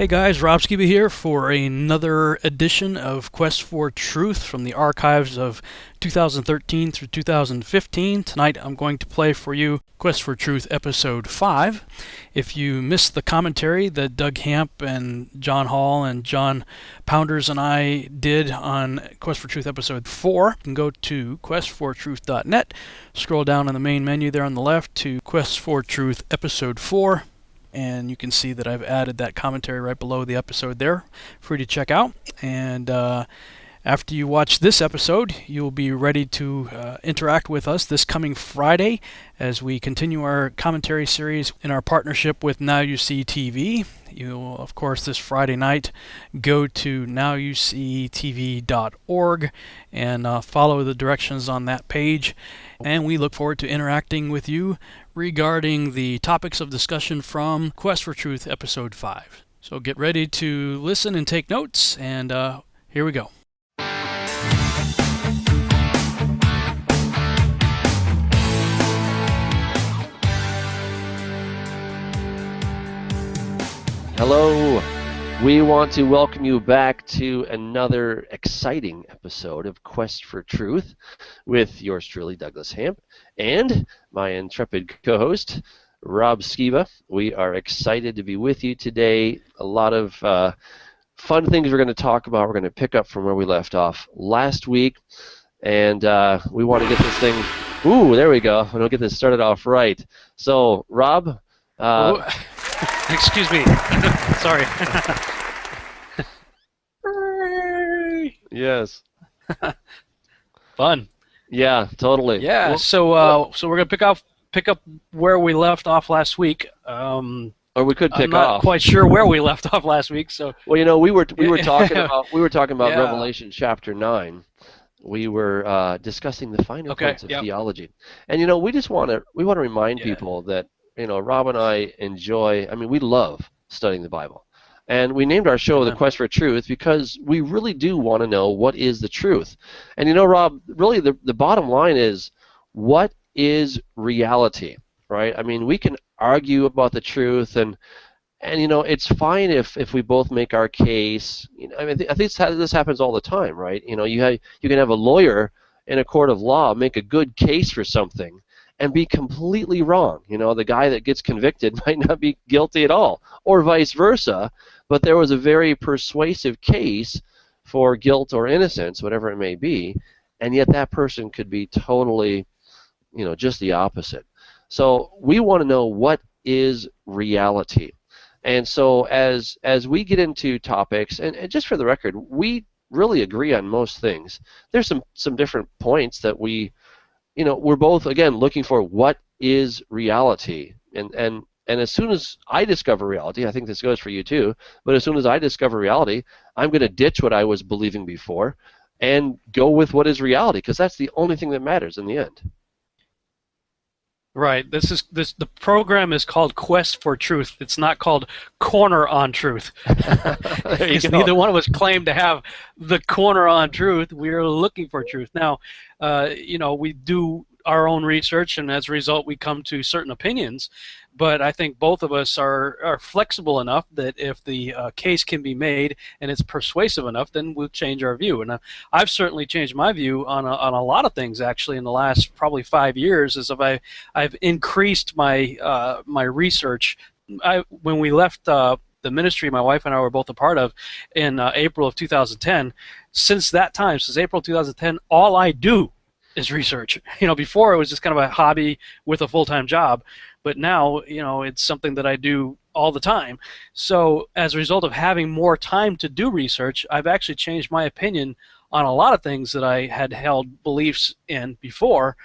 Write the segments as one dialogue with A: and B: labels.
A: Hey guys, Rob Skiba here for another edition of Quest4Truth from the archives of 2013 through 2015. Tonight I'm going to play for you Quest4Truth Episode 5. If you missed the commentary that Doug Hamp and John Hall and John Pounders and I did on Quest4Truth Episode 4, you can go to quest4truth.net, scroll down in the main menu there on the left to Quest4Truth Episode 4. And you can see that I've added that commentary right below the episode there for you to check out. And after you watch this episode, you'll be ready to interact with us this coming Friday as we continue our commentary series in our partnership with Now You See TV. You'll, of course, this Friday night go to nowuseetv.org and follow the directions on that page. And we look forward to interacting with you regarding the topics of discussion from Quest4Truth Episode 5. So get ready to listen and take notes, and here we go.
B: Hello. We want to welcome you back to another exciting episode of Quest4Truth with yours truly, Douglas Hamp, and my intrepid co-host, Rob Skiba. We are excited to be with you today. A lot of fun things we're going to talk about. We're going to pick up from where we left off last week, and we want to get this thing... Ooh, there we go. We'll get this started off right. So, Rob...
A: Excuse me. Sorry.
B: Yes.
A: Fun.
B: Yeah, totally.
A: Yeah.
B: Well,
A: so we're gonna pick up where we left off last week.
B: Or we could pick
A: I'm not quite sure where we left off last week. So.
B: Well, you know, we were talking about
A: Yeah.
B: Revelation chapter 9. We were discussing the finer points of theology, and you know, we want to remind people that, you know, Rob and I enjoy. I mean, we love studying the Bible. And we named our show The Quest for Truth because we really do want to know what is the truth. And you know, Rob, really the bottom line is, what is reality, right? I mean, we can argue about the truth, and you know, it's fine if we both make our case. You know, I mean, I think this happens all the time, right? You know, you can have a lawyer in a court of law make a good case for something and be completely wrong. You know, the guy that gets convicted might not be guilty at all, or vice versa, but there was a very persuasive case for guilt or innocence, whatever it may be, and yet that person could be totally, you know, just the opposite. So we want to know, what is reality? And so as we get into topics, and just for the record, we really agree on most things. There's some different points that we're both, again, looking for what is reality. And as soon as I discover reality, I think this goes for you too, but as soon as I discover reality, I'm going to ditch what I was believing before and go with what is reality, because that's the only thing that matters in the end.
A: Right. The program is called Quest4Truth. It's not called Corner on Truth. Neither one of us claim to have the corner on truth. We're looking for truth. Now, you know, we do our own research, and as a result, we come to certain opinions. But I think both of us are flexible enough that if the case can be made and it's persuasive enough, then we'll change our view. And I've certainly changed my view on a lot of things, actually, in the last probably 5 years, as if I've increased my my research. When we left the ministry my wife and I were both a part of in April of 2010, since that time, since April 2010, all I do is research. You know, before it was just kind of a hobby with a full-time job, but now, you know, it's something that I do all the time. So as a result of having more time to do research, I've actually changed my opinion on a lot of things that I had held beliefs in before,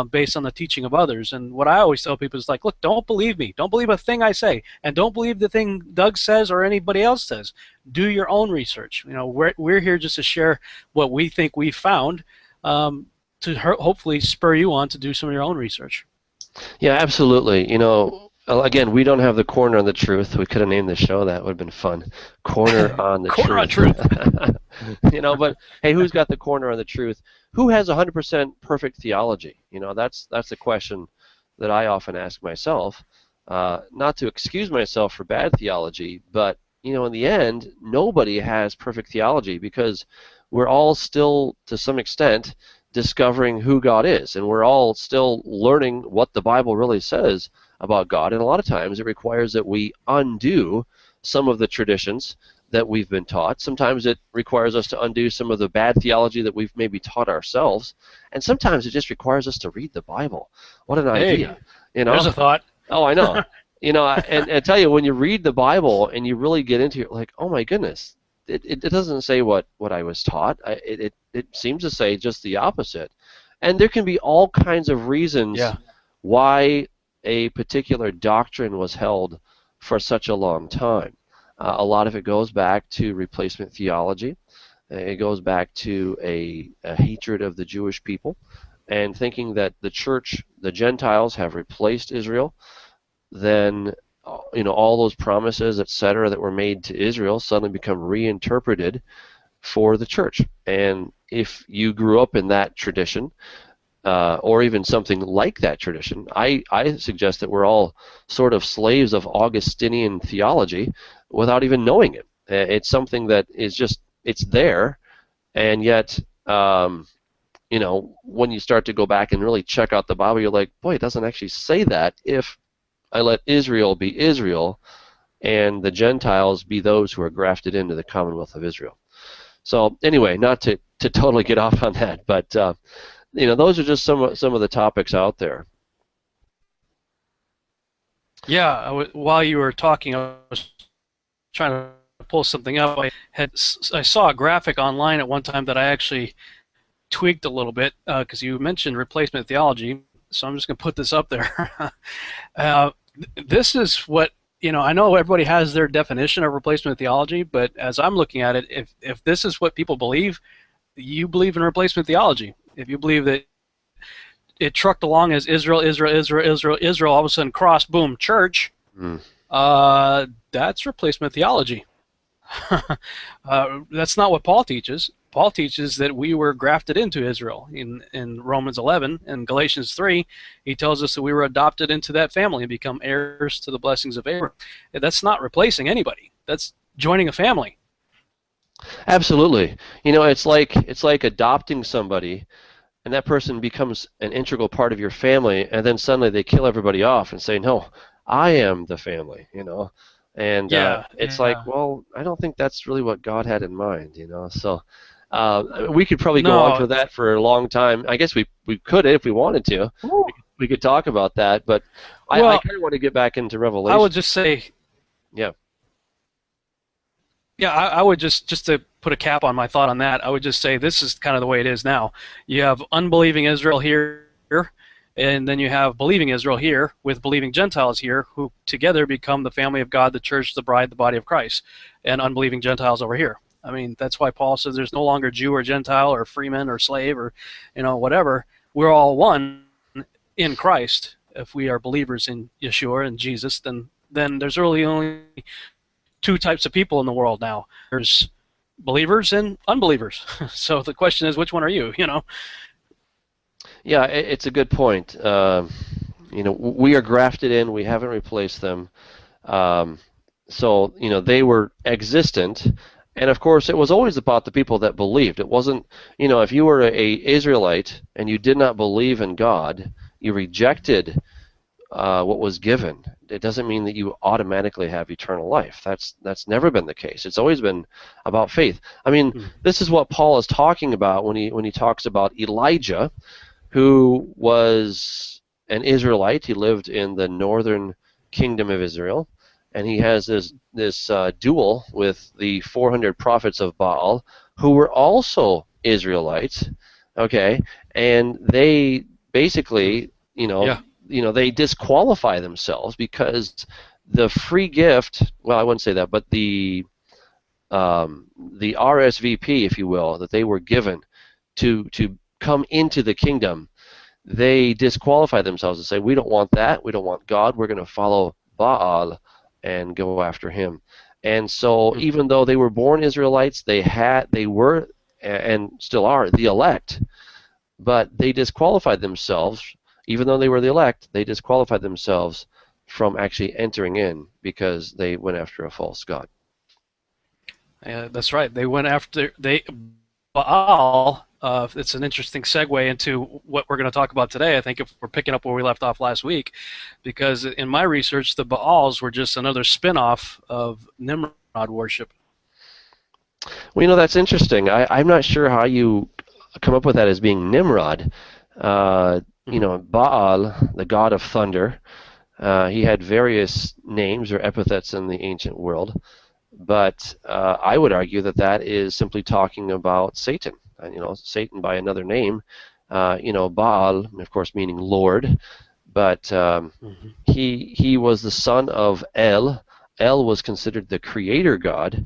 A: based on the teaching of others. And what I always tell people is, like, look, don't believe me. Don't believe a thing I say, and don't believe the thing Doug says or anybody else says. Do your own research. You know, we're here just to share what we think we found, to hopefully spur you on to do some of your own research.
B: Yeah, absolutely. You know, again, we don't have the corner on the truth. We could have named the show that. Would have been fun. Corner on the
A: Corner
B: truth.
A: on truth.
B: You know, but hey, who's got the corner on the truth? Who has 100% perfect theology? You know, that's the question that I often ask myself. Not to excuse myself for bad theology, but in the end, nobody has perfect theology because we're all still, to some extent, discovering who God is, and we're all still learning what the Bible really says about God, and a lot of times it requires that we undo some of the traditions that we've been taught. Sometimes it requires us to undo some of the bad theology that we've maybe taught ourselves, and sometimes it just requires us to read the Bible. What an idea.
A: There's a thought.
B: Oh, I know. And I tell you, when you read the Bible and you really get into it, like, oh my goodness, it doesn't say what I was taught. It seems to say just the opposite. And there can be all kinds of reasons why a particular doctrine was held for such a long time. A lot of it goes back to replacement theology. It goes back to a hatred of the Jewish people and thinking that the church, the Gentiles, have replaced Israel. Then all those promises, etc., that were made to Israel suddenly become reinterpreted for the church. And if you grew up in that tradition, or even something like that tradition, I suggest that we're all sort of slaves of Augustinian theology without even knowing it. It's something that is just, it's there, and yet, when you start to go back and really check out the Bible, you're like, boy, it doesn't actually say that if I let Israel be Israel and the Gentiles be those who are grafted into the commonwealth of Israel. So anyway, not to totally get off on that, but those are just some of the topics out there.
A: Yeah, while you were talking, I was trying to pull something up. I saw a graphic online at one time that I actually tweaked a little bit because you mentioned replacement theology. So I'm just going to put this up there. This is what, I know everybody has their definition of replacement theology, but as I'm looking at it, if this is what people believe, you believe in replacement theology. If you believe that it trucked along as Israel, all of a sudden cross, boom, church, that's replacement theology. That's not what Paul teaches. Paul teaches that we were grafted into Israel. In Romans 11 and Galatians 3, he tells us that we were adopted into that family and become heirs to the blessings of Abraham. That's not replacing anybody. That's joining a family.
B: Absolutely. It's like adopting somebody, and that person becomes an integral part of your family, and then suddenly they kill everybody off and say, no, I am the family, And it's like, well, I don't think that's really what God had in mind, So we could probably go on for that for a long time. I guess we could if we wanted to. We could talk about that, but I kind of want to get back into Revelation.
A: I would just say,
B: yeah,
A: I would just to put a cap on my thought on that, I would just say this is kind of the way it is now. You have unbelieving Israel here, and then you have believing Israel here with believing Gentiles here, who together become the family of God, the church, the bride, the body of Christ, and unbelieving Gentiles over here. I mean, that's why Paul says there's no longer Jew or Gentile or freeman or slave or, whatever. We're all one in Christ. If we are believers in Yeshua and Jesus, then there's really only two types of people in the world now. There's believers and unbelievers. So the question is, which one are you,
B: Yeah, it's a good point. We are grafted in. We haven't replaced them. So, they were existent. And of course, it was always about the people that believed. It wasn't, if you were a Israelite and you did not believe in God, you rejected what was given. It doesn't mean that you automatically have eternal life. That's never been the case. It's always been about faith. I mean, this is what Paul is talking about when he talks about Elijah, who was an Israelite. He lived in the northern kingdom of Israel. And he has this duel with the 400 prophets of Baal, who were also Israelites, okay? And they basically, they disqualify themselves because the free gift, well, I wouldn't say that, but the RSVP, if you will, that they were given to come into the kingdom, they disqualify themselves and say, we don't want that, we don't want God, we're going to follow Baal and go after him. And so even though they were born Israelites, they were and still are the elect, but they disqualified themselves. Even though they were the elect, they disqualified themselves from actually entering in because they went after a false god.
A: That's right. They went after Baal. It's an interesting segue into what we're going to talk about today. I think if we're picking up where we left off last week, because in my research, the Baals were just another spin-off of Nimrod worship.
B: Well, that's interesting. I'm not sure how you come up with that as being Nimrod. Baal, the god of thunder, he had various names or epithets in the ancient world, but I would argue that is simply talking about Satan. Satan by another name. Baal, of course, meaning Lord, but he was the son of El. El was considered the creator god,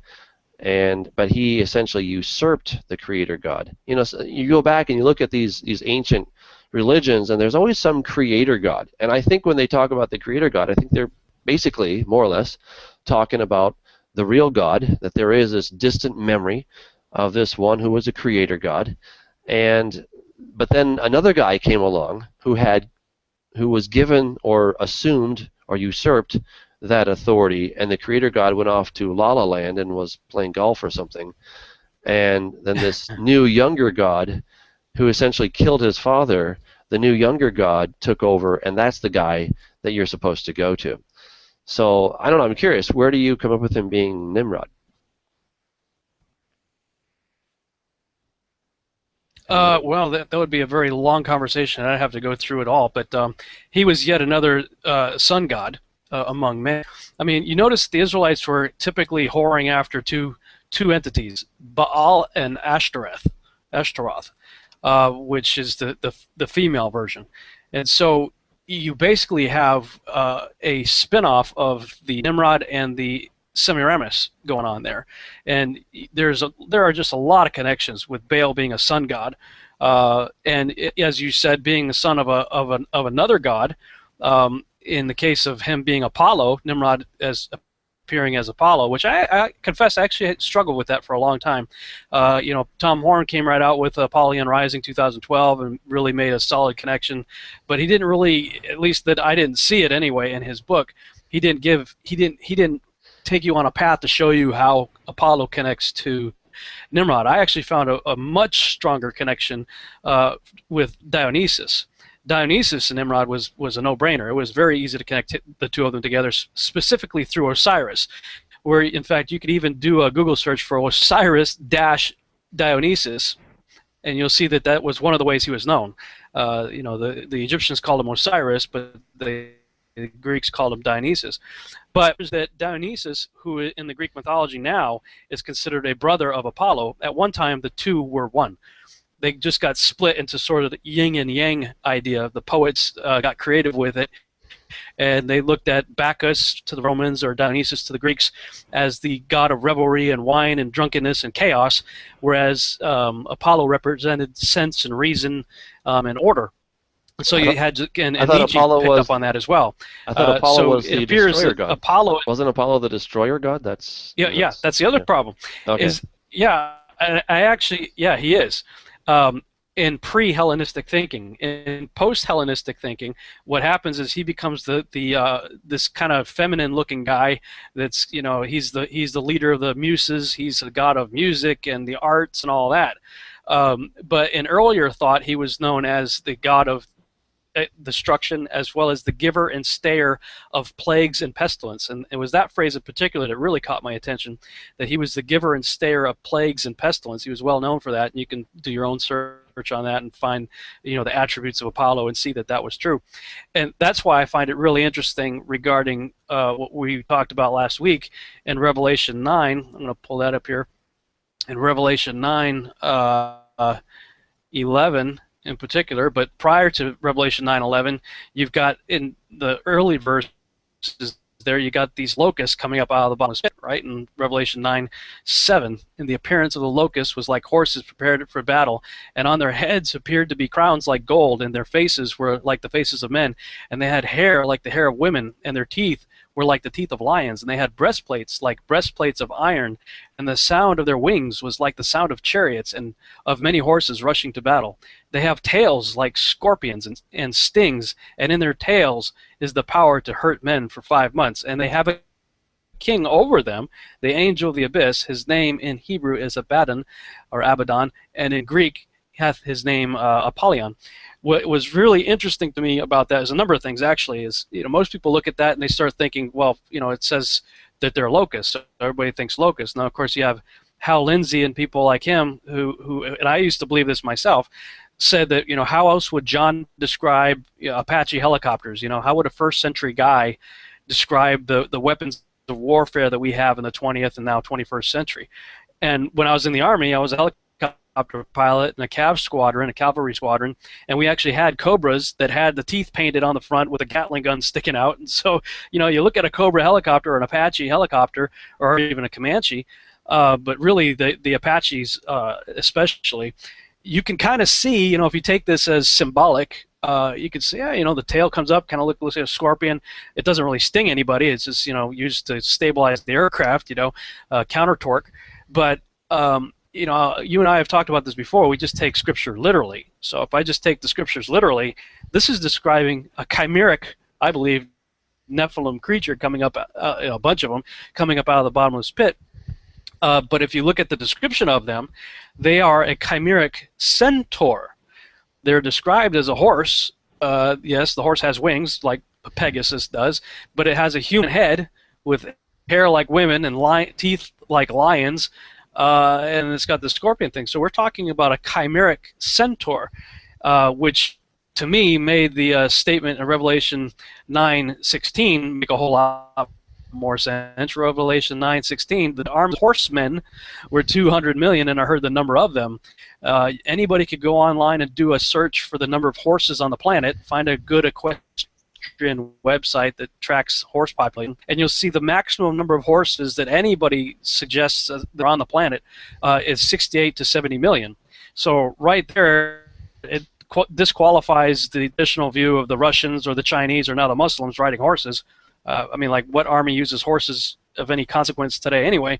B: but he essentially usurped the creator god. So you go back and you look at these ancient religions, and there's always some creator god. And I think when they talk about the creator god, I think they're basically, more or less, talking about the real God, that there is this distant memory of this one who was a creator god. But then another guy came along who was given or assumed or usurped that authority, and the creator god went off to La La Land and was playing golf or something. And then this new younger god, who essentially killed his father, the new younger god took over, and that's the guy that you're supposed to go to. So I don't know, I'm curious, where do you come up with him being Nimrod?
A: Well, that would be a very long conversation, and I'd have to go through it all. But he was yet another sun god among men. I mean, you notice the Israelites were typically whoring after two entities, Baal and Ashtaroth, which is the female version. And so you basically have a spin-off of the Nimrod and the Semiramis going on there, and there are just a lot of connections with Baal being a sun god, and as you said, being the son of another god. In the case of him being Apollo, Nimrod as appearing as Apollo, which I confess I actually struggled with that for a long time. Tom Horn came right out with Apollyon Rising 2012 and really made a solid connection, but he didn't really, at least that I didn't see it anyway in his book. He didn't take you on a path to show you how Apollo connects to Nimrod. I actually found a much stronger connection with Dionysus. Dionysus and Nimrod was a no-brainer. It was very easy to connect the two of them together, specifically through Osiris, where in fact you could even do a Google search for Osiris-Dionysus, and you'll see that was one of the ways he was known. The Egyptians called him Osiris, but the Greeks called him Dionysus. But that Dionysus, who in the Greek mythology now is considered a brother of Apollo, at one time the two were one. They just got split into sort of the yin and yang idea. The poets got creative with it, and they looked at Bacchus to the Romans or Dionysus to the Greeks as the god of revelry and wine and drunkenness and chaos, whereas Apollo represented sense and reason and order. So you had, and Nietzsche picked up on that as well.
B: I thought Apollo was the destroyer god. Wasn't Apollo the destroyer god? That's
A: that's the other problem.
B: Okay.
A: He is. In pre-Hellenistic thinking. In post-Hellenistic thinking, what happens is he becomes this kind of feminine-looking guy. That's he's the leader of the muses. He's the god of music and the arts and all that. But in earlier thought, he was known as the god of destruction, as well as the giver and stayer of plagues and pestilence. And it was that phrase in particular that really caught my attention, that he was the giver and stayer of plagues and pestilence. He was well known for that, and you can do your own search on that and find the attributes of Apollo and see that was true. And that's why I find it really interesting regarding what we talked about last week in Revelation 9. I'm going to pull that up here. In Revelation 9, 11 in particular, but prior to Revelation 9:11, you've got in the early verses there, you got these locusts coming up out of the bottom of the pit, right? In Revelation 9:7, and the appearance of the locusts was like horses prepared for battle, and on their heads appeared to be crowns like gold, and their faces were like the faces of men, and they had hair like the hair of women, and their teeth were like the teeth of lions, and they had breastplates like breastplates of iron, and the sound of their wings was like the sound of chariots and of many horses rushing to battle. They have tails like scorpions and stings, and in their tails is the power to hurt men for 5 months, and they have a king over them, the angel of the abyss. His name in Hebrew is Abaddon, or Abaddon, and in Greek hath his name Apollyon. What was really interesting to me about that is a number of things. Actually, is most people look at that and they start thinking, well, it says that they're locusts. So everybody thinks locusts. Now, of course, you have Hal Lindsey and people like him who, and I used to believe this myself, said that how else would John describe Apache helicopters? How would a first century guy describe the weapons of warfare that we have in the 20th and now 21st century? And when I was in the Army, I was a helicopter pilot in a cav squadron, a cavalry squadron, and we actually had Cobras that had the teeth painted on the front with a Gatling gun sticking out. And so you look at a Cobra helicopter or an Apache helicopter or even a Comanche, but really the Apaches especially, you can kind of see, if you take this as symbolic, you can see, the tail comes up, kind of looks like a scorpion. It doesn't really sting anybody. It's just, used to stabilize the aircraft, counter torque. But, you and I have talked about this before. We just take Scripture literally. So if I just take the Scriptures literally, this is describing a chimeric, I believe, Nephilim creature coming up, a bunch of them, coming up out of the bottomless pit. But if you look at the description of them, they are a chimeric centaur. They're described as a horse. Yes, the horse has wings, like Pegasus does, but it has a human head with hair like women and teeth like lions, and it's got the scorpion thing. So we're talking about a chimeric centaur, which to me made the statement in Revelation 9:16 make a whole lot more sense. Revelation 9:16, the armed horsemen were 200 million, and I heard the number of them. Anybody could go online and do a search for the number of horses on the planet, find a good equestrian website that tracks horse population, and you'll see the maximum number of horses that anybody suggests they're on the planet is 68 to 70 million. So right there, it disqualifies the additional view of the Russians or the Chinese or now the Muslims riding horses. What army uses horses of any consequence today anyway?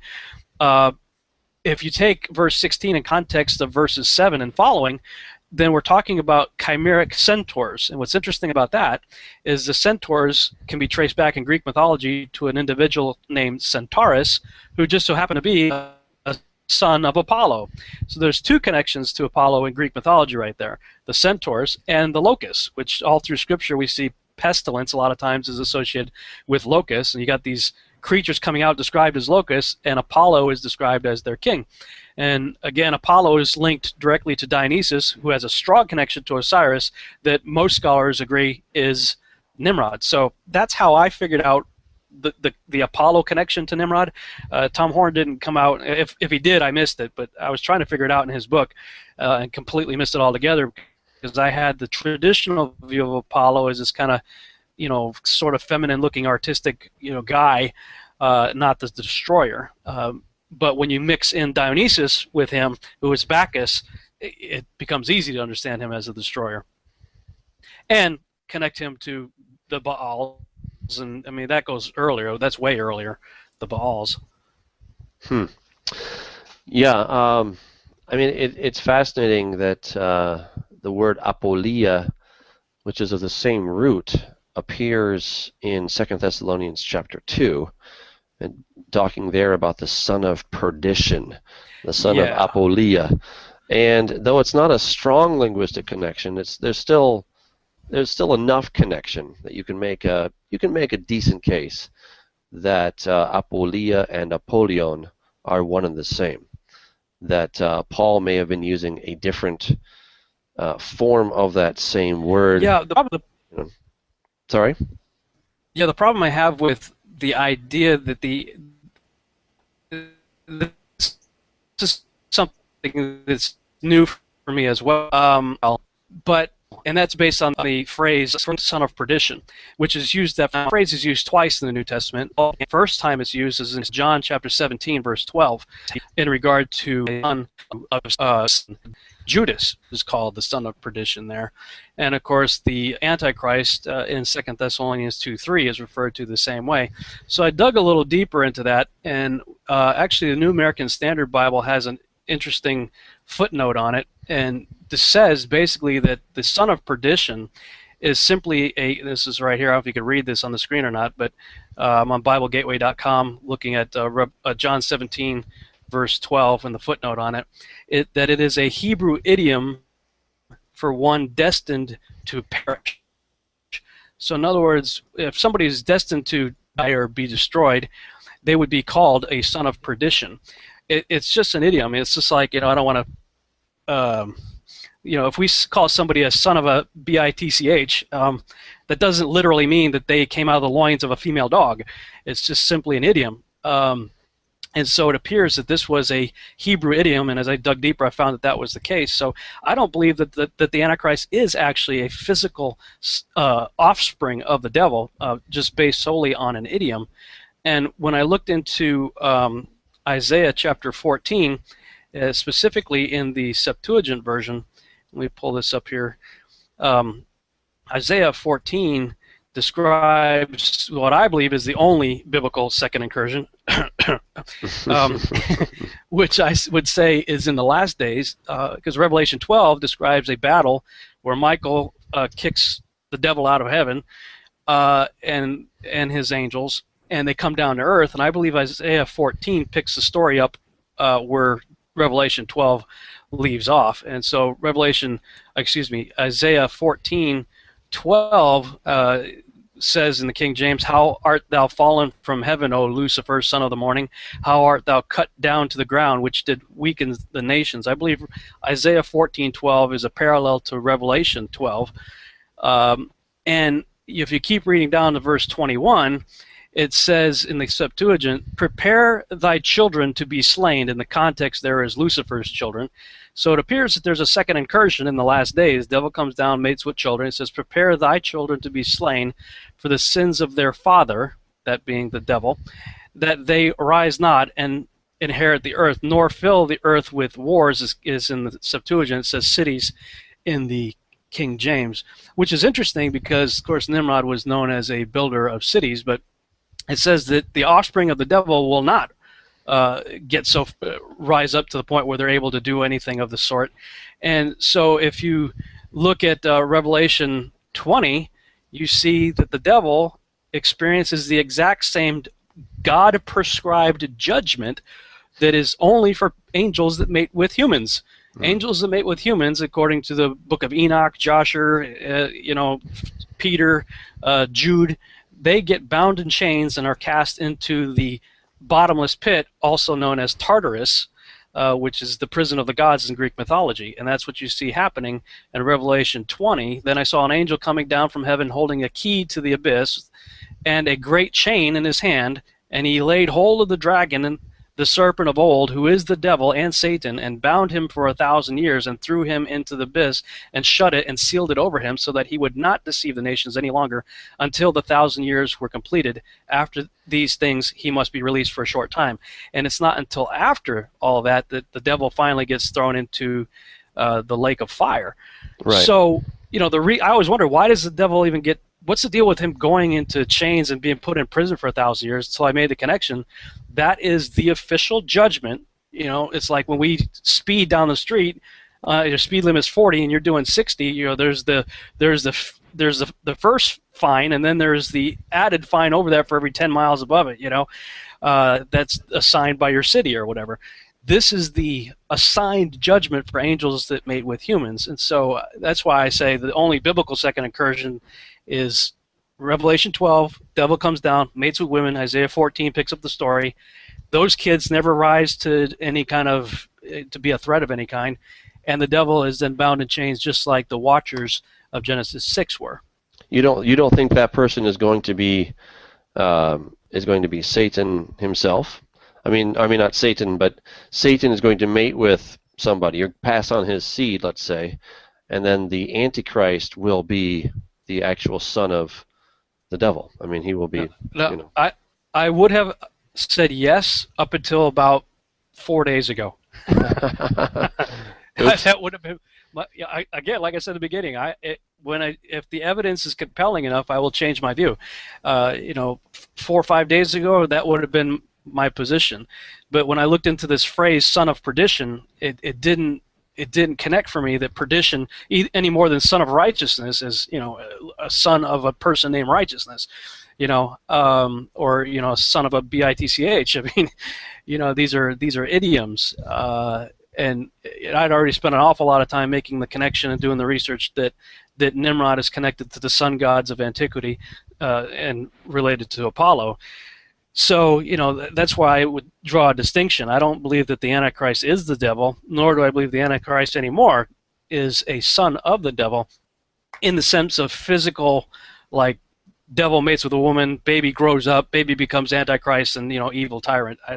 A: If you take verse 16 in context of verses 7 and following, then we're talking about chimeric centaurs. And what's interesting about that is the centaurs can be traced back in Greek mythology to an individual named Centaurus, who just so happened to be a son of Apollo. So there's two connections to Apollo in Greek mythology right there, the centaurs and the locusts, which all through Scripture we see pestilence a lot of times is associated with locusts, and you got these creatures coming out described as locusts, and Apollo is described as their king. And again, Apollo is linked directly to Dionysus, who has a strong connection to Osiris that most scholars agree is Nimrod. So that's how I figured out the Apollo connection to Nimrod. Tom Horn didn't come out. If he did, I missed it, but I was trying to figure it out in his book and completely missed it altogether, because I had the traditional view of Apollo as this kind of, sort of feminine-looking, artistic, guy, not the destroyer. But when you mix in Dionysus with him, who is Bacchus, it becomes easy to understand him as a destroyer. And connect him to the Baals, and that goes earlier. That's way earlier, the Baals.
B: Yeah, it's fascinating that the word Apollia, which is of the same root, appears in 2 Thessalonians chapter 2, and talking there about the son of perdition, the son of Apollia. And though it's not a strong linguistic connection, there's still enough connection that you can make a decent case that Apollia and Apollyon are one and the same. That Paul may have been using a different form of that same word.
A: Yeah.
B: Sorry?
A: Yeah, the problem I have with the idea that this is something that's new for me as well. And that's based on the phrase "son of perdition," which is used. That phrase is used twice in the New Testament. The first time it's used is in John chapter 17, verse 12, in regard to son of Judas is called the son of perdition there. And of course, the Antichrist in 2 Thessalonians 2:3 is referred to the same way. So I dug a little deeper into that, and actually the New American Standard Bible has an interesting footnote on it, and this says basically that the son of perdition is simply this is right here, I don't know if you can read this on the screen or not, but I'm on BibleGateway.com looking at John 17, verse 12, and the footnote on it, that it is a Hebrew idiom for one destined to perish. So in other words, if somebody is destined to die or be destroyed, they would be called a son of perdition. It's just an idiom. It's just like, I don't want to, if we call somebody a son of a bitch, that doesn't literally mean that they came out of the loins of a female dog. It's just simply an idiom. And so it appears that this was a Hebrew idiom, and as I dug deeper, I found that that was the case. So I don't believe that the Antichrist is actually a physical offspring of the devil, just based solely on an idiom. And when I looked into Isaiah chapter 14, specifically in the Septuagint version, let me pull this up here. Isaiah 14 describes what I believe is the only biblical second incursion, which I would say is in the last days, because Revelation 12 describes a battle where Michael kicks the devil out of heaven and his angels, and they come down to earth. And I believe Isaiah 14 picks the story up where Revelation 12 leaves off. And so Isaiah 14:12 says in the King James, "How art thou fallen from heaven, O Lucifer, son of the morning? How art thou cut down to the ground, which did weaken the nations?" I believe Isaiah 14:12 is a parallel to Revelation 12. And if you keep reading down to verse 21, it says in the Septuagint, "Prepare thy children to be slain." In the context there is Lucifer's children. So it appears that there's a second incursion in the last days. The devil comes down, mates with children. It says, "Prepare thy children to be slain for the sins of their father," that being the devil, "that they arise not and inherit the earth, nor fill the earth with wars," is in the Septuagint. It says cities in the King James, which is interesting because, of course, Nimrod was known as a builder of cities, but it says that the offspring of the devil will not rise up to the point where they're able to do anything of the sort. And so if you look at Revelation 20, you see that the devil experiences the exact same God-prescribed judgment that is only for angels that mate with humans. Mm. Angels that mate with humans, according to the book of Enoch, Joshua, Peter, Jude, they get bound in chains and are cast into the bottomless pit, also known as Tartarus, which is the prison of the gods in Greek mythology. And that's what you see happening in Revelation 20. "Then I saw an angel coming down from heaven holding a key to the abyss and a great chain in his hand, and he laid hold of the dragon and the serpent of old, who is the devil and Satan, and bound him for 1,000 years, and threw him into the abyss, and shut it, and sealed it over him, so that he would not deceive the nations any longer, until the 1,000 years were completed. After these things he must be released for a short time." And it's not until after all of that that the devil finally gets thrown into the lake of fire. Right. So, I always wonder, why does the devil even get, what's the deal with him going into chains and being put in prison for 1,000 years? So I made the connection. That is the official judgment. It's like when we speed down the street, your speed limit is 40 and you're doing 60. There's the first fine, and then there's the added fine over that for every 10 miles above it. That's assigned by your city or whatever. This is the assigned judgment for angels that mate with humans. And so that's why I say the only biblical second incursion is Revelation 12, devil comes down, mates with women. Isaiah 14 picks up the story. Those kids never rise to any kind of, to be a threat of any kind, and the devil is then bound in chains just like the watchers of Genesis 6 were.
B: You don't think that person is going to be Satan himself? I mean not Satan, but Satan is going to mate with somebody or pass on his seed, let's say, and then the Antichrist will be the actual son of the devil. I mean, he will be.
A: No, I would have said yes up until about 4 days ago. That would have been. Again, like I said at the beginning, if the evidence is compelling enough, I will change my view. 4 or 5 days ago, that would have been my position. But when I looked into this phrase "son of perdition," it didn't it didn't connect for me that perdition any more than son of righteousness is, a son of a person named righteousness, or son of a bitch. I mean, these are idioms, and I'd already spent an awful lot of time making the connection and doing the research that Nimrod is connected to the sun gods of antiquity and related to Apollo. So, that's why I would draw a distinction. I don't believe that the Antichrist is the devil, nor do I believe the Antichrist anymore is a son of the devil in the sense of physical, like devil mates with a woman, baby grows up, baby becomes Antichrist, and, evil tyrant. I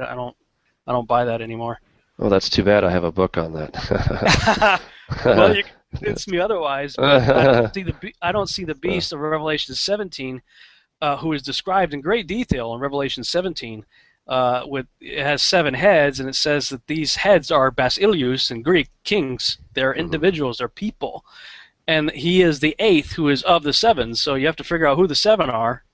A: don't buy that anymore.
B: Well, that's too bad. I have a book on that.
A: Well, you can convince me otherwise. But I don't see the beast of Revelation 17, who is described in great detail in Revelation 17. It has 7 heads, and it says that these heads are basileus in Greek, kings. They're individuals. They're people. And he is the 8th who is of the 7. So you have to figure out who the 7 are,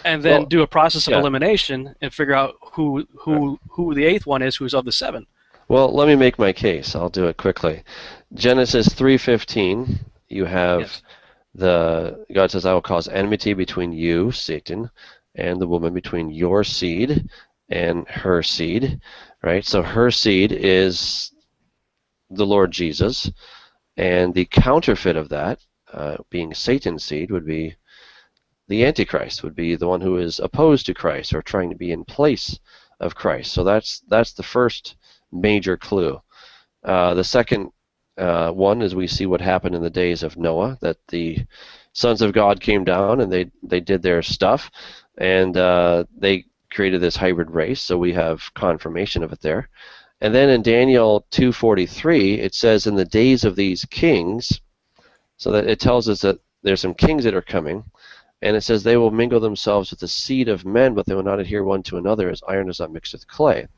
A: and then do a process of elimination and figure out who the 8th one is who's of the 7.
B: Well, let me make my case. I'll do it quickly. Genesis 3:15, you have God says, I will cause enmity between you, Satan, and the woman, between your seed and her seed, right? So her seed is the Lord Jesus, and the counterfeit of that, being Satan's seed, would be the Antichrist, would be the one who is opposed to Christ or trying to be in place of Christ. So that's the first major clue. The second one is we see what happened in the days of Noah, that the sons of God came down and they did their stuff, and they created this hybrid race, so we have confirmation of it there. And then in Daniel 2:43, it says, in the days of these kings, so that it tells us that there's some kings that are coming, and it says they will mingle themselves with the seed of men, but they will not adhere one to another, as iron is not mixed with clay.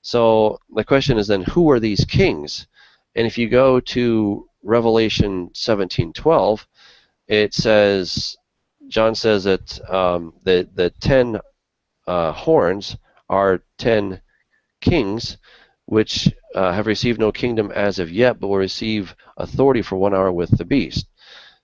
B: So the question is then, who are these kings? And if you go to Revelation 17:12, it says, John says that the 10 horns are 10 kings, which have received no kingdom as of yet, but will receive authority for 1 hour with the beast.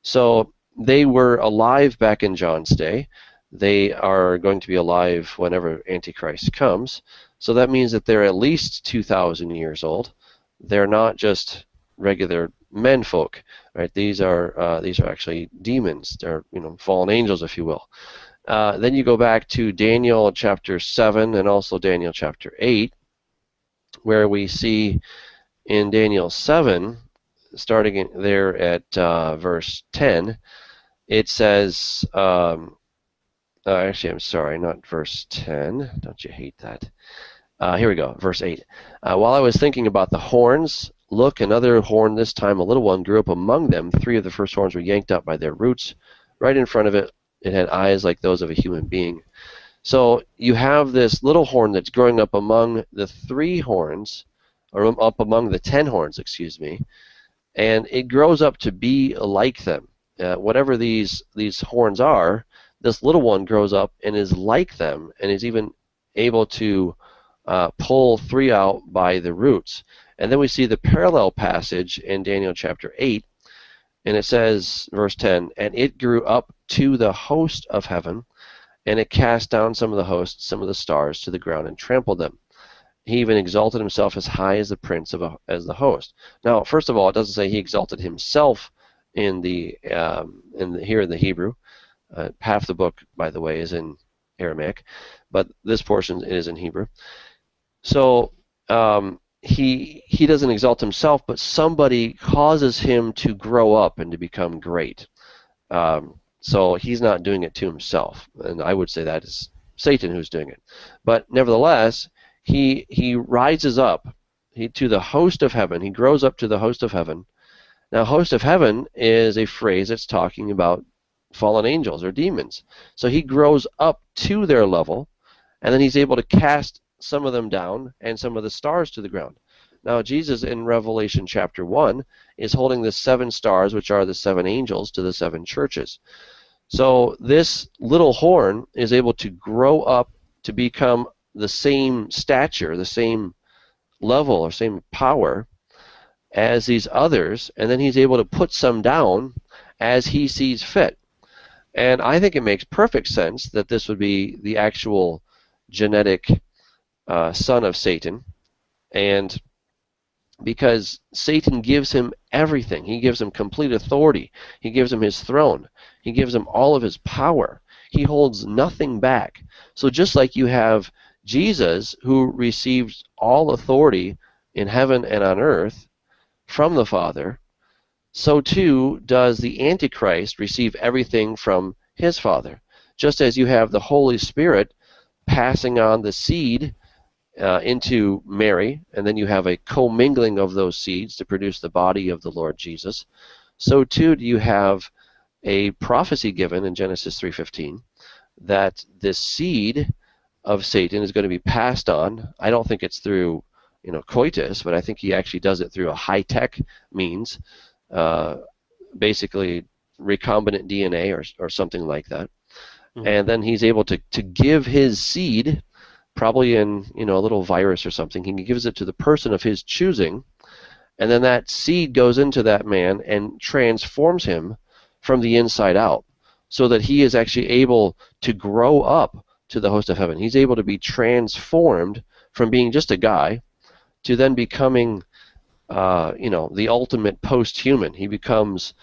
B: So they were alive back in John's day. They are going to be alive whenever Antichrist comes. So that means that they're at least 2,000 years old. They're not just regular men folk, right? These are actually demons. They're fallen angels, if you will. Then you go back to Daniel chapter 7 and also Daniel chapter 8, where we see in Daniel 7, starting there at verse 10, it says, actually, I'm sorry, not verse 10. Don't you hate that? Here we go, verse 8. While I was thinking about the horns, look, another horn, this time a little one, grew up among them. 3 of the first horns were yanked up by their roots. Right in front of it, it had eyes like those of a human being. So you have this little horn that's growing up among the 3 horns, or up among the 10 horns, excuse me, and it grows up to be like them. Whatever these horns are, this little one grows up and is like them, and is even able to pull 3 out by the roots. And then we see the parallel passage in Daniel chapter 8, and it says, verse 10, and it grew up to the host of heaven, and it cast down some of the hosts, some of the stars, to the ground and trampled them. He even exalted himself as high as the prince as the host. Now, first of all, it doesn't say he exalted himself here in the Hebrew. Half the book, by the way, is in Aramaic, but this portion is in Hebrew. So he doesn't exalt himself, but somebody causes him to grow up and to become great. So he's not doing it to himself, and I would say that is Satan who's doing it. But nevertheless, he rises up to the host of heaven. He grows up to the host of heaven. Now, host of heaven is a phrase that's talking about fallen angels or demons. So he grows up to their level, and then he's able to cast some of them down and some of the stars to the ground. Now, Jesus in Revelation chapter 1 is holding the 7 stars, which are the 7 angels, to the 7 churches. So this little horn is able to grow up to become the same stature, the same level or same power as these others, and then he's able to put some down as he sees fit. And I think it makes perfect sense that this would be the actual genetic son of Satan, and because Satan gives him everything. He gives him complete authority. He gives him his throne. He gives him all of his power. He holds nothing back. So just like you have Jesus, who received all authority in heaven and on earth from the Father, so too does the Antichrist receive everything from his Father. Just as you have the Holy Spirit passing on the seed into Mary, and then you have a commingling of those seeds to produce the body of the Lord Jesus, so too do you have a prophecy given in Genesis 3:15 that this seed of Satan is going to be passed on. I don't think it's through coitus, but I think he actually does it through a high-tech means, basically recombinant DNA or something like that. Mm-hmm. And then he's able to give his seed, probably in a little virus or something. He gives it to the person of his choosing, and then that seed goes into that man and transforms him from the inside out, so that he is actually able to grow up to the host of heaven. He's able to be transformed from being just a guy to then becoming the ultimate post-human. He becomes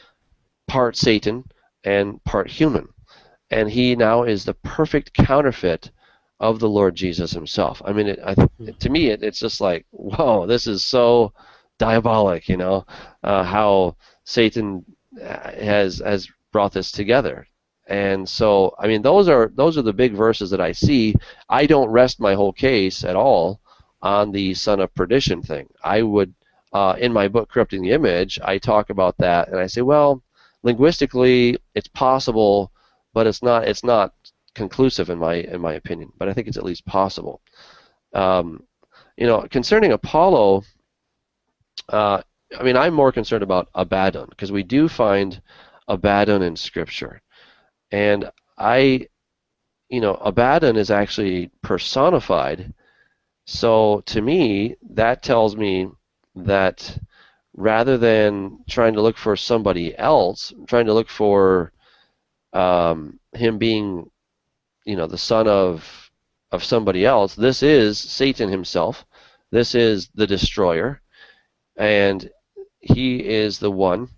B: part Satan and part human, and he now is the perfect counterfeit of the Lord Jesus himself. I mean, to me, it's just like, whoa, this is so diabolic, how Satan has brought this together. And so, I mean, those are the big verses that I see. I don't rest my whole case at all on the son of perdition thing. I would, in my book, Corrupting the Image, I talk about that, and I say, well, linguistically, it's possible, but it's not conclusive in my opinion. But I think it's at least possible. Concerning Apollo, I mean, I'm more concerned about Abaddon, because we do find Abaddon in Scripture. And Abaddon is actually personified. So to me, that tells me that rather than trying to look for somebody else, trying to look for him being, the son of somebody else, this is Satan himself. This is the destroyer. And he is the one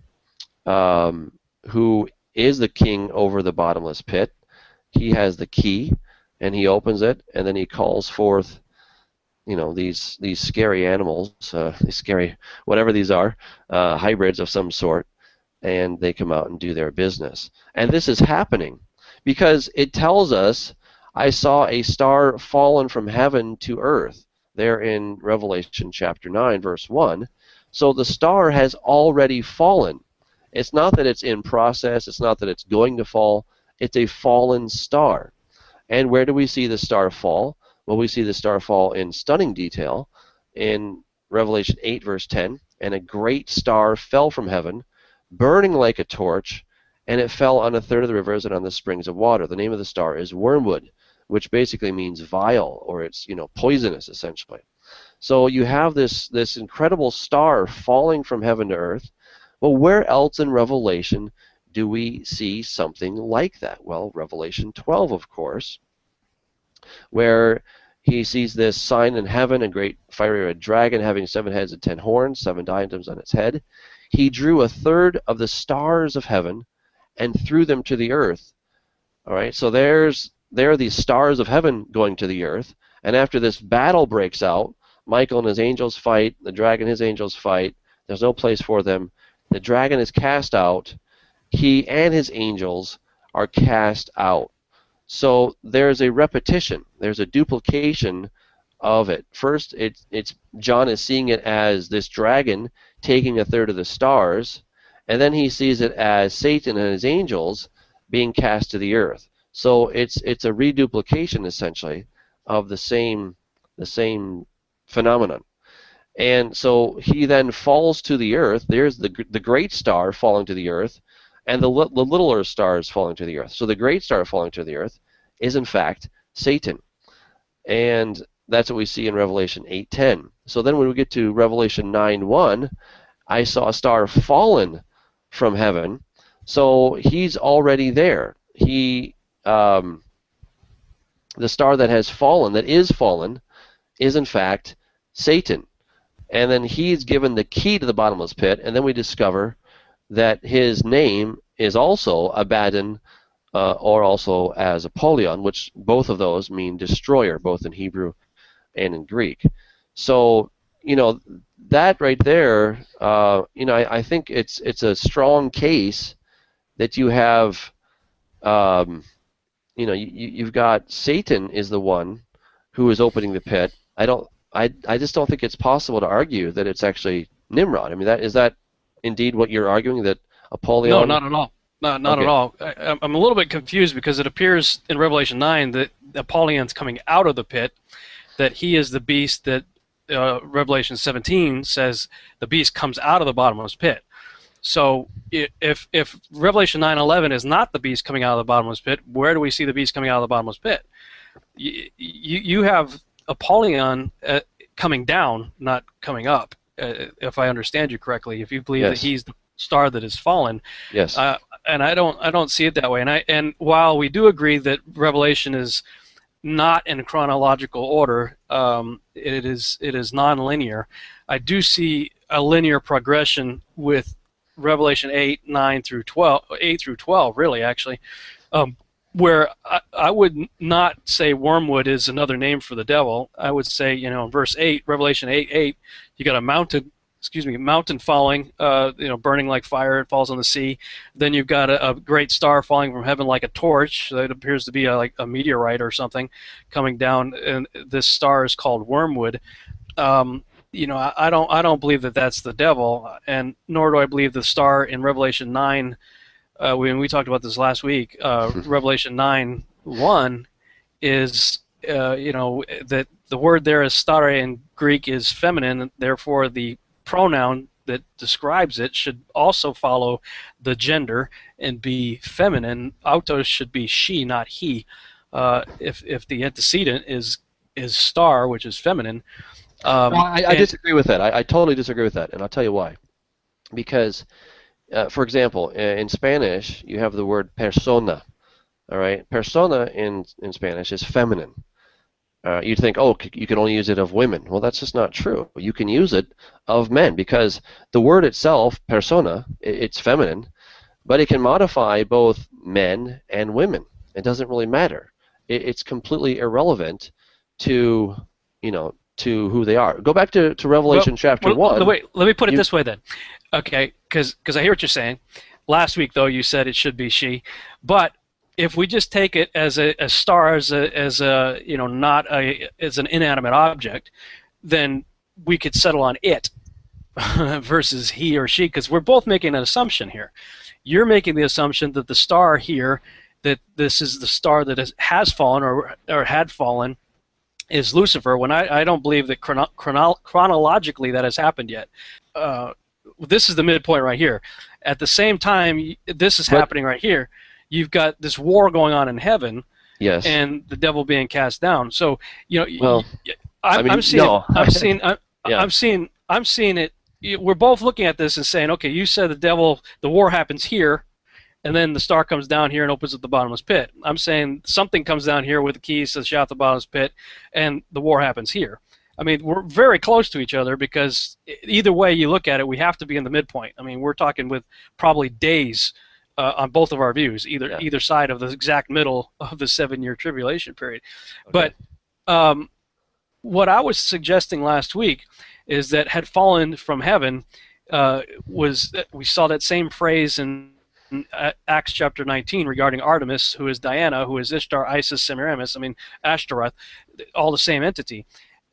B: who is the king over the bottomless pit. He has the key, and he opens it, and then he calls forth, these scary animals, these scary, whatever these are, hybrids of some sort, and they come out and do their business. And this is happening because it tells us, I saw a star fallen from heaven to earth, there in Revelation chapter 9, verse 1. So the star has already fallen. It's not that it's in process. It's not that it's going to fall. It's a fallen star. And where do we see the star fall? Well, we see the star fall in stunning detail in Revelation 8, verse 10. And a great star fell from heaven, burning like a torch, and it fell on a third of the rivers and on the springs of water. The name of the star is Wormwood, which basically means vile, or it's poisonous, essentially. So you have this incredible star falling from heaven to earth. Well, where else in Revelation do we see something like that? Well, Revelation 12, of course, where he sees this sign in heaven, a great fiery red dragon having 7 heads and 10 horns, 7 diadems on its head. He drew a third of the stars of heaven and threw them to the earth. All right, so there are these stars of heaven going to the earth, and after this battle breaks out, Michael and his angels fight, the dragon and his angels fight, there's no place for them. The dragon is cast out. He and his angels are cast out. So there's a repetition. There's a duplication of it. First, it's John is seeing it as this dragon taking a third of the stars, and then he sees it as Satan and his angels being cast to the earth. So it's a reduplication, essentially, of the same phenomenon. And so he then falls to the earth. There's the great star falling to the earth, and the littler stars falling to the earth. So the great star falling to the earth is, in fact, Satan. And that's what we see in Revelation 8:10. So then when we get to Revelation 9:1, I saw a star fallen from heaven. So he's already there. The star that has fallen, that is fallen, is in fact Satan. And then he's given the key to the bottomless pit, and then we discover that his name is also Abaddon, or also as Apollyon, which both of those mean destroyer, both in Hebrew and in Greek. So, that right there, I think it's a strong case that you have, you've got Satan is the one who is opening the pit. I just don't think it's possible to argue that it's actually Nimrod. I mean, is that indeed what you're arguing, that Apollyon?
A: No, not at all. Not at all. I'm a little bit confused because it appears in Revelation 9 that Apollyon's coming out of the pit, that he is the beast that Revelation 17 says the beast comes out of the bottomless pit. So if Revelation 9:11 is not the beast coming out of the bottomless pit, where do we see the beast coming out of the bottomless pit? You have Apollyon coming down, not coming up, if I understand you correctly. If you believe that he's the star that has fallen,
B: yes.
A: And I don't see it that way. And while we do agree that Revelation is not in chronological order, it is non-linear. I do see a linear progression with Revelation 8, 9 through 12, 8 through 12, really, actually, where I would not say wormwood is another name for the devil. I would say, in verse 8, Revelation 8:8, you got a mountain falling, burning like fire, it falls on the sea. Then you've got a great star falling from heaven like a torch. It appears to be like a meteorite or something coming down, and this star is called wormwood. I don't believe that that's the devil, and nor do I believe the star in Revelation 9. When we talked about this last week, Revelation 9:1 is that the word there is stare in Greek is feminine, therefore the pronoun that describes it should also follow the gender and be feminine. Autos should be she, not he. If the antecedent is star, which is feminine.
B: I disagree with that. I totally disagree with that, and I'll tell you why. Because, for example, in Spanish, you have the word persona. All right, persona in Spanish is feminine. You'd think, you can only use it of women. Well, that's just not true. You can use it of men, because the word itself, persona, it's feminine, but it can modify both men and women. It doesn't really matter. It's completely irrelevant to who they are. Go back to Revelation chapter 1.
A: Wait, let me put it this way then. Okay, because I hear what you're saying. Last week, though, you said it should be she, but if we just take it as a star, as an inanimate object, then we could settle on it versus he or she, because we're both making an assumption here. You're making the assumption that the star here, that this is the star that has fallen or had fallen, is Lucifer, when I don't believe that chronologically that has happened yet. This is the midpoint right here. At the same time, this is happening right here. You've got this war going on in heaven,
B: yes,
A: and the devil being cast down. So I'm seeing it. We're both looking at this and saying, okay, you said the war happens here, and then the star comes down here and opens up the bottomless pit. I'm saying something comes down here with the keys to shut the bottomless pit, and the war happens here. I mean, we're very close to each other, because either way you look at it, we have to be in the midpoint. I mean, we're talking with probably days on both of our views, either side of the exact middle of the 7-year tribulation period. Okay. But what I was suggesting last week is that had fallen from heaven was that we saw that same phrase in Acts chapter 19 regarding Artemis, who is Diana, who is Ishtar, Isis, Semiramis, Ashtaroth, all the same entity.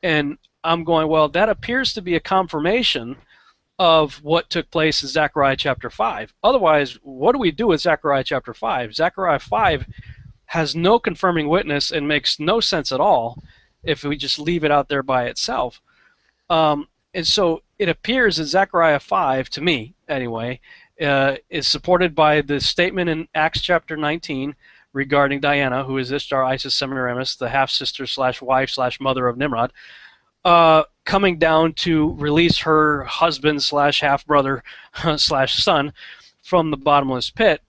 A: And I'm going, well, that appears to be a confirmation of what took place in Zechariah chapter 5. Otherwise, what do we do with Zechariah chapter 5? Zechariah 5 has no confirming witness and makes no sense at all if we just leave it out there by itself. And so it appears that Zechariah 5, to me anyway, is supported by the statement in Acts chapter 19 regarding Diana, who is Ishtar, Isis, Semiramis, the half-sister / wife / mother of Nimrod. coming down to release her husband slash half brother slash son from the bottomless pit,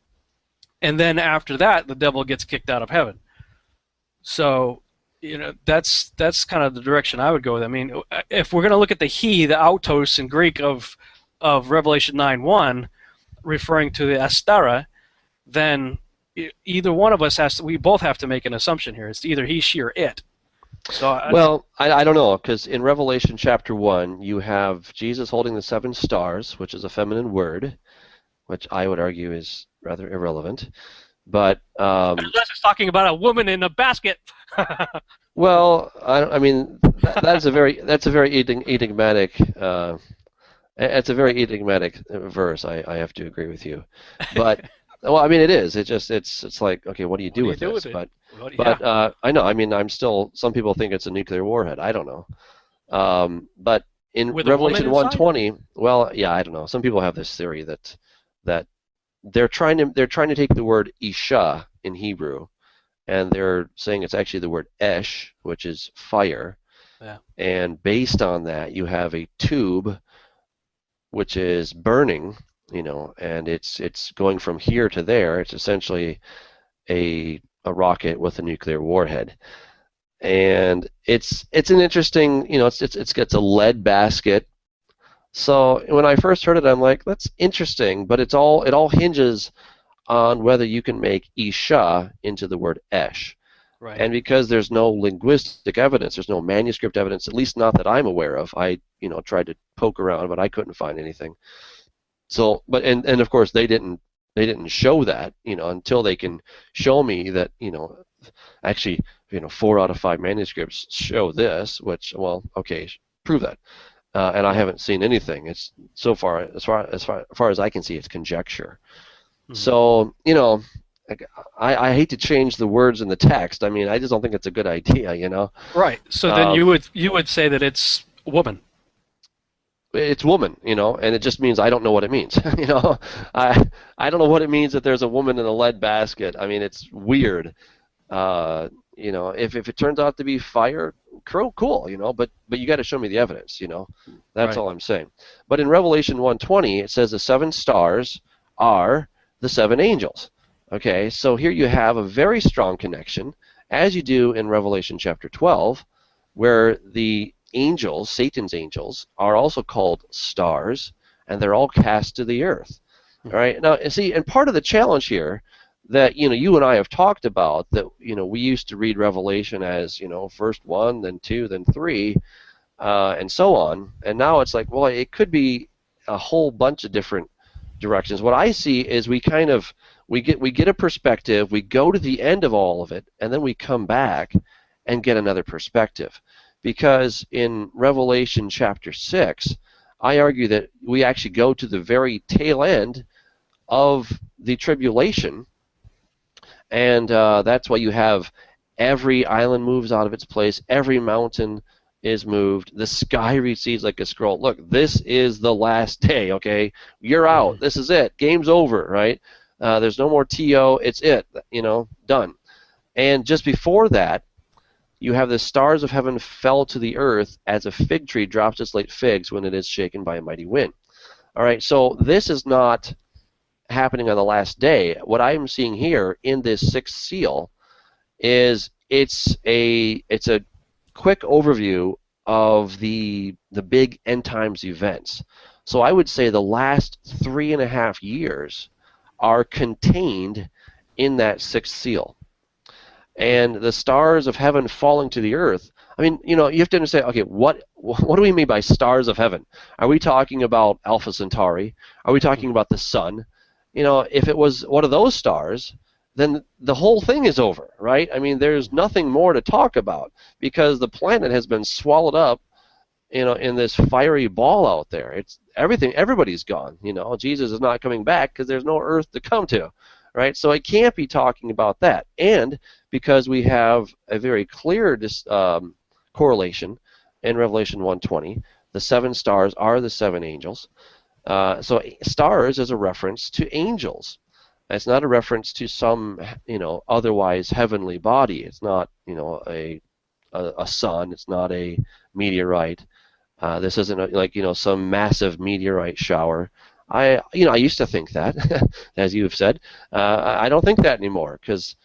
A: and then after that, the devil gets kicked out of heaven. So, that's kind of the direction I would go with. I mean, if we're going to look at the autos in Greek of Revelation 9:1, referring to the astara, then either one of us we both have to make an assumption here. It's either he, she, or it. So
B: I don't know, because in Revelation chapter 1, you have Jesus holding the 7 stars, which is a feminine word, which I would argue is rather irrelevant. But
A: unless it's talking about a woman in a basket.
B: Well, I mean that's a very enigmatic. It's a very enigmatic verse. I have to agree with you, but well, I mean it is. It's like, okay, what do you do with this? But I know. I mean, some people think it's a nuclear warhead. I don't know. But in Revelation 1:20, well, yeah, I don't know. Some people have this theory that they're trying to take the word Isha in Hebrew, and they're saying it's actually the word Esh, which is fire.
A: Yeah.
B: And based on that, you have a tube, which is burning, and it's going from here to there. It's essentially a rocket with a nuclear warhead, and it's an interesting, it's got a lead basket. So when I first heard it, I'm like, that's interesting, but it all hinges on whether you can make Isha into the word Esh.
A: Right.
B: And because there's no linguistic evidence, there's no manuscript evidence, at least not that I'm aware of. I tried to poke around, but I couldn't find anything. So, but and of course they didn't show that, until they can show me that, actually, 4 out of 5 manuscripts show this, which, well, okay, prove that. And I haven't seen anything. It's so far as far as I can see, it's conjecture. Mm-hmm. So, I hate to change the words in the text. I mean, I just don't think it's a good idea,
A: Right. So then you would say that it's woman.
B: It's woman, and it just means I don't know what it means. I don't know what it means that there's a woman in a lead basket. I mean, it's weird. If it turns out to be fire, cool, but you got to show me the evidence, That's right. All I'm saying. But in Revelation 1:20, it says the 7 stars are the 7 angels. Okay, so here you have a very strong connection, as you do in Revelation chapter 12, where the angels, Satan's angels, are also called stars, and they're all cast to the earth. All right, now see, and part of the challenge here that you and I have talked about, that we used to read Revelation as first 1, then 2, then 3, and so on, and now it's like, well, it could be a whole bunch of different directions. What I see is we get a perspective, we go to the end of all of it, and then we come back and get another perspective, because in Revelation chapter 6, I argue that we actually go to the very tail end of the tribulation. And that's why you have every island moves out of its place, every mountain is moved, the sky recedes like a scroll. Look, this is the last day, okay? You're out. This is it. Game's over, right? There's no more TO. It's it, done. And just before that, you have the stars of heaven fell to the earth as a fig tree drops its late figs when it is shaken by a mighty wind. All right, so this is not happening on the last day. What I'm seeing here in this 6th seal is it's a quick overview of the big end times events. So I would say the last 3.5 years are contained in that 6th seal. And the stars of heaven falling to the earth, I mean, you have to understand, okay, what do we mean by stars of heaven? Are we talking about Alpha Centauri? Are we talking about the sun? If it was one of those stars, then the whole thing is over, right? I mean, there's nothing more to talk about, because the planet has been swallowed up, in this fiery ball out there. It's everything. Everybody's gone. Jesus is not coming back because there's no earth to come to, right? So it can't be talking about that. And because we have a very clear correlation in Revelation 1:20, the 7 stars are the 7 angels. So stars is a reference to angels. It's not a reference to some, otherwise heavenly body. It's not, a a sun. It's not a meteorite. This isn't like some massive meteorite shower. I used to think that, as you have said. I don't think that anymore because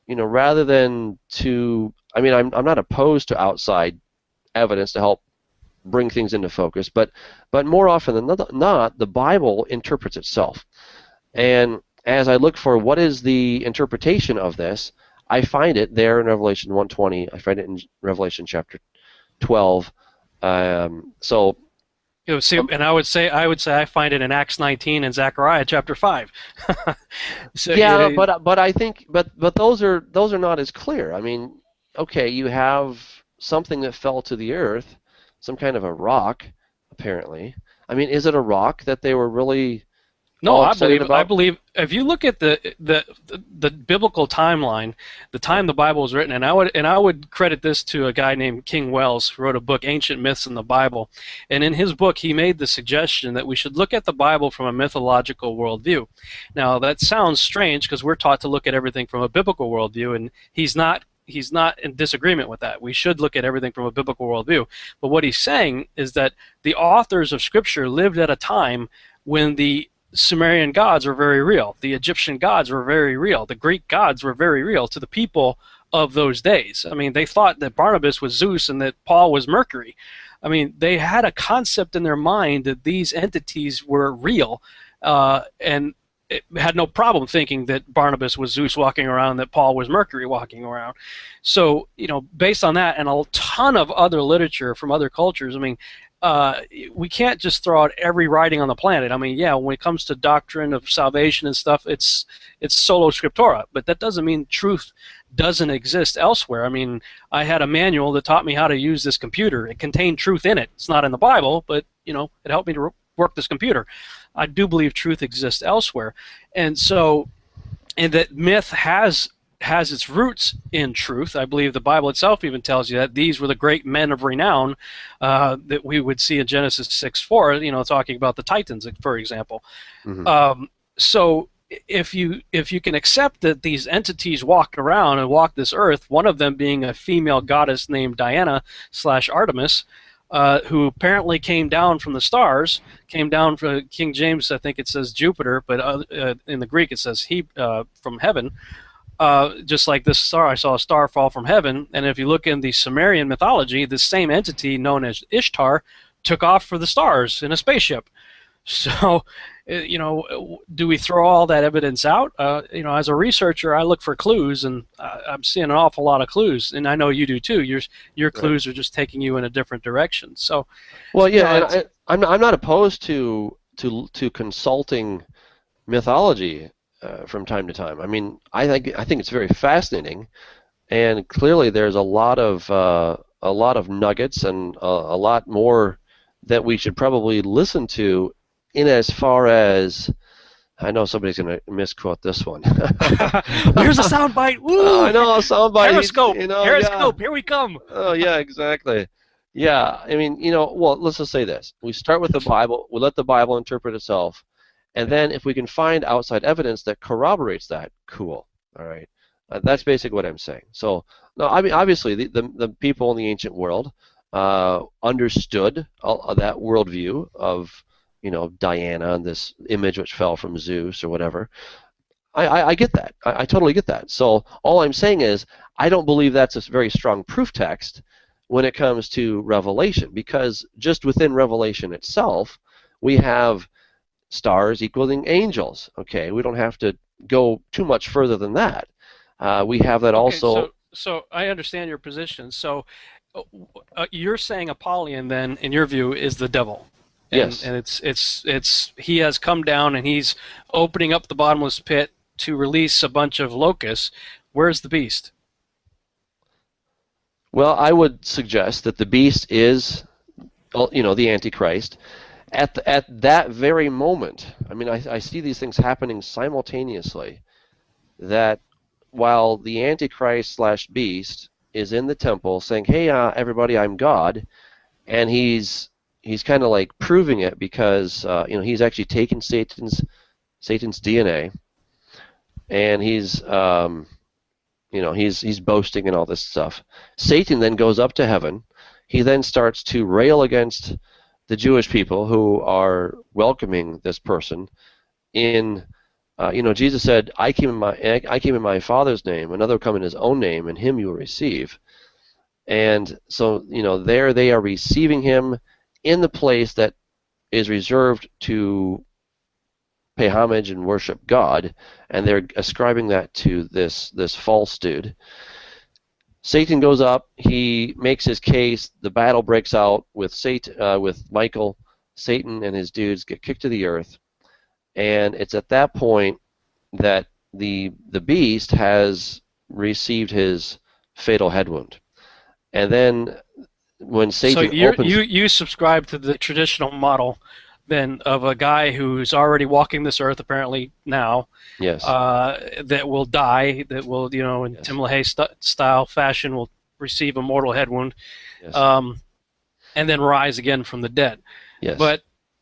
B: rather than I'm not opposed to outside evidence to help bring things into focus, but more often than not, the Bible interprets itself. And as I look for what is the interpretation of this, I find it there in Revelation 1:20. I find it in Revelation chapter 12. So.
A: See, and I would say I find it in Acts 19 and Zechariah chapter 5.
B: So, yeah, but I think but those are not as clear. I mean, okay, you have something that fell to the earth, some kind of a rock, apparently. I mean, is it a rock that they were really?
A: No, I believe if you look at the biblical timeline, the time the Bible was written, and I would credit this to a guy named King Wells, who wrote a book, Ancient Myths in the Bible, and in his book he made the suggestion that we should look at the Bible from a mythological worldview. Now that sounds strange because we're taught to look at everything from a biblical worldview, and he's not in disagreement with that. We should look at everything from a biblical worldview. But what he's saying is that the authors of Scripture lived at a time when the Sumerian gods were very real. The Egyptian gods were very real. The Greek gods were very real to the people of those days. I mean, they thought that Barnabas was Zeus and that Paul was Mercury. I mean, they had a concept in their mind that these entities were real, and it had no problem thinking that Barnabas was Zeus walking around, that Paul was Mercury walking around. So, based on that and a ton of other literature from other cultures, I mean, we can't just throw out every writing on the planet. I mean, yeah, when it comes to doctrine of salvation and stuff, it's solo scriptura, but that doesn't mean truth doesn't exist elsewhere. I mean, I had a manual that taught me how to use this computer. It contained truth in it. It's not in the Bible, but it helped me to work this computer. I do believe truth exists elsewhere, and that myth has its roots in truth. I believe the Bible itself even tells you that these were the great men of renown that we would see in Genesis 6:4, talking about the Titans, for example. Mm-hmm. So if you can accept that these entities walked around and walked this earth, one of them being a female goddess named Diana/Artemis, who apparently came down from the stars, came down from King James, I think it says Jupiter, but in the Greek it says from heaven. Just like this star, I saw a star fall from heaven, and if you look in the Sumerian mythology, this same entity known as Ishtar took off for the stars in a spaceship. So, do we throw all that evidence out? As a researcher, I look for clues, and I'm seeing an awful lot of clues, and I know you do too. Your clues are just taking you in a different direction. So,
B: well, yeah, I'm not opposed to consulting mythology from time to time. I mean, I think it's very fascinating, and clearly there's a lot of nuggets and a lot more that we should probably listen to. In as far as, I know somebody's going to misquote this one.
A: Here's a soundbite. Woo!
B: I know, a soundbite.
A: Periscope. Periscope. Yeah. Here we come.
B: Oh yeah, exactly. Yeah, I mean, well, let's just say this: we start with the Bible. We let the Bible interpret itself. And then if we can find outside evidence that corroborates that, cool. All right. That's basically what I'm saying. So, no, I mean, obviously the people in the ancient world understood that worldview of, Diana and this image which fell from Zeus or whatever. I get that. I totally get that. So all I'm saying is I don't believe that's a very strong proof text when it comes to Revelation, because just within Revelation itself, we have stars equaling angels. Okay, we don't have to go too much further than that. We have that also.
A: So I understand your position. So you're saying Apollyon, then, in your view, is the devil.
B: Yes.
A: And it's he has come down and he's opening up the bottomless pit to release a bunch of locusts. Where's the beast?
B: Well, I would suggest that the beast is, the Antichrist. At that very moment, I mean, I see these things happening simultaneously, that while the Antichrist/beast is in the temple saying, hey, everybody, I'm God, and he's kind of like proving it because, he's actually taken Satan's DNA, and he's he's boasting and all this stuff. Satan then goes up to heaven. He then starts to rail against the Jewish people who are welcoming this person. Jesus said, I came in my Father's name, another will come in his own name, and him you will receive. And so, there they are receiving him in the place that is reserved to pay homage and worship God, and they're ascribing that to this false dude. Satan goes up, he makes his case, the battle breaks out with Michael. Satan and his dudes get kicked to the earth, and it's at that point that the beast has received his fatal head wound. And then when Satan
A: you subscribe to the traditional model then of a guy who's already walking this earth apparently now.
B: Yes.
A: That will die, that will, in Tim LaHaye style fashion, will receive a mortal head wound,
B: yes.
A: And then rise again from the dead.
B: Yes.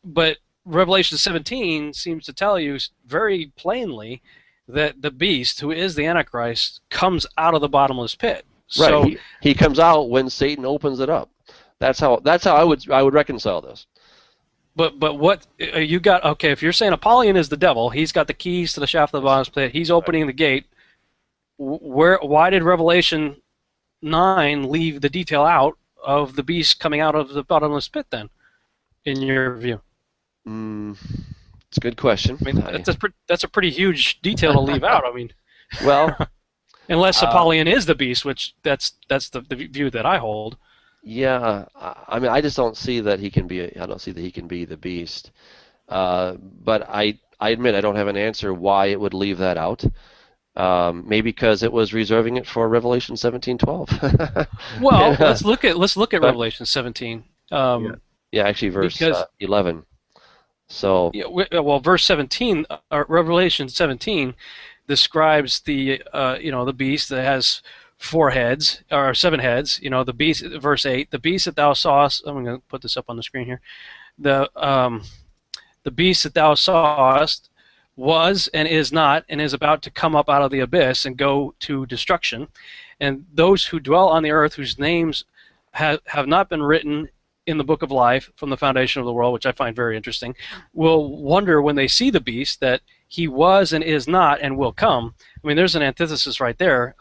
A: But Revelation 17 seems to tell you very plainly that the beast, who is the Antichrist, comes out of the bottomless pit.
B: Right.
A: So,
B: he comes out when Satan opens it up. That's how I would reconcile this.
A: But what you got? Okay, if you're saying Apollyon is the devil, he's got the keys to the shaft of the bottomless pit. He's opening the gate. Why did Revelation 9 leave the detail out of the beast coming out of the bottomless pit? Then, in your view,
B: it's a good question.
A: I mean, that's a pretty huge detail to leave out. I mean,
B: well,
A: unless Apollyon is the beast, which that's the view that I hold.
B: Yeah, I mean, I just don't see that he can be. I don't see that he can be the beast. But I admit I don't have an answer why it would leave that out. Maybe because it was reserving it for Revelation 17:12.
A: Well, let's look at Revelation 17.
B: Actually, verse 11. So
A: verse 17, Revelation 17, describes the the beast that has 4 heads or 7 heads. The beast, verse 8, the beast that thou sawest. I'm going to put this up on the screen here. The beast that thou sawest was and is not and is about to come up out of the abyss and go to destruction, and those who dwell on the earth whose names have not been written in the book of life from the foundation of the world, which I find very interesting, will wonder when they see the beast that he was and is not and will come. I mean, there's an antithesis right there.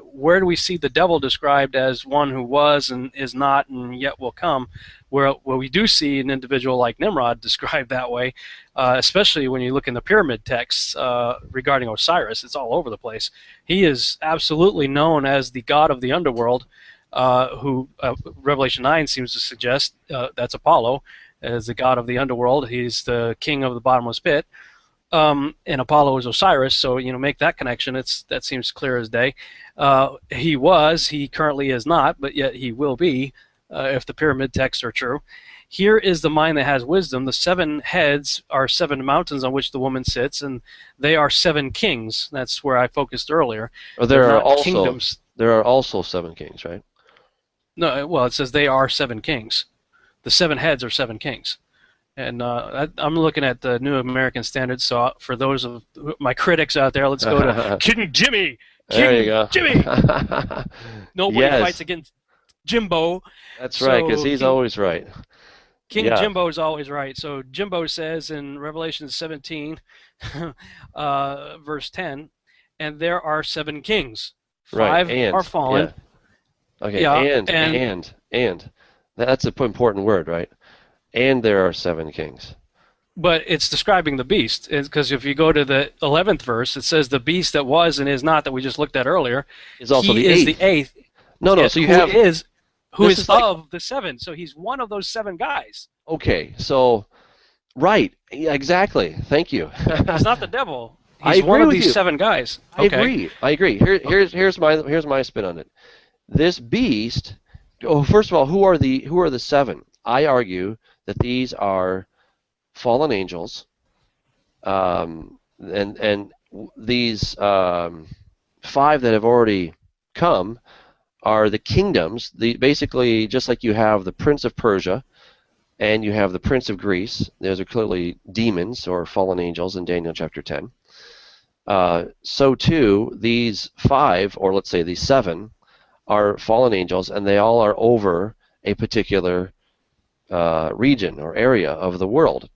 A: Where do we see the devil described as one who was and is not and yet will come, where we do see an individual like Nimrod described that way, especially when you look in the pyramid texts regarding Osiris. It's all over the place. He is absolutely known as the god of the underworld, who Revelation 9 seems to suggest that's Apollo, as the god of the underworld. He's the king of the bottomless pit. And Apollo is Osiris, so make that connection. That seems clear as day. He was, he currently is not, but yet he will be, if the pyramid texts are true. Here is the mind that has wisdom. The 7 heads are 7 mountains on which the woman sits, and they are 7 kings. That's where I focused earlier.
B: There are also 7 kings, right?
A: No, well, it says they are 7 kings. The 7 heads are 7 kings. And I'm looking at the New American Standard, so for those of my critics out there, let's go to King Jimmy.
B: There you go.
A: Jimmy! Nobody fights against Jimbo.
B: That's right, because he's always right.
A: King Jimbo is always right. So Jimbo says in Revelation 17, verse 10, and there are 7 kings. 5 are fallen.
B: Yeah. Okay, and. That's an important word, right? And there are 7 kings.
A: But it's describing the beast, because if you go to the 11th verse, it says the beast that was and is not, that we just looked at earlier,
B: is also the 8th.
A: Is the 8th.
B: No. So you have
A: who is of the 7. So he's one of those 7 guys.
B: Okay, so right, exactly. Thank you.
A: He's not the devil. He's one of these 7 guys. Okay.
B: I agree. Here's my spin on it. This beast. Oh, first of all, who are the 7? I argue that these are fallen angels, and these 5 that have already come are the kingdoms. Basically, just like you have the Prince of Persia and you have the Prince of Greece. Those are clearly demons or fallen angels in Daniel chapter 10. so too these 5, or let's say these 7, are fallen angels, and they all are over a particular region or area of the world.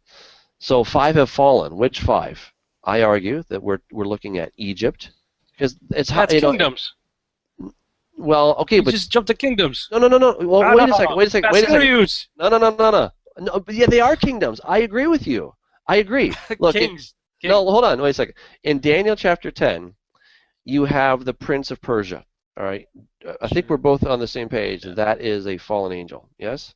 B: So 5 have fallen. Which 5? I argue that we're looking at Egypt, because it's
A: that's kingdoms.
B: Well, okay,
A: you
B: but
A: just jump to kingdoms.
B: No. Well, wait a second. No. But yeah, they are kingdoms. I agree with you. I agree. Look,
A: Kings.
B: No, hold on. Wait a second. In Daniel chapter 10, you have the Prince of Persia. All right. I think we're both on the same page. Yeah. That is a fallen angel. Yes.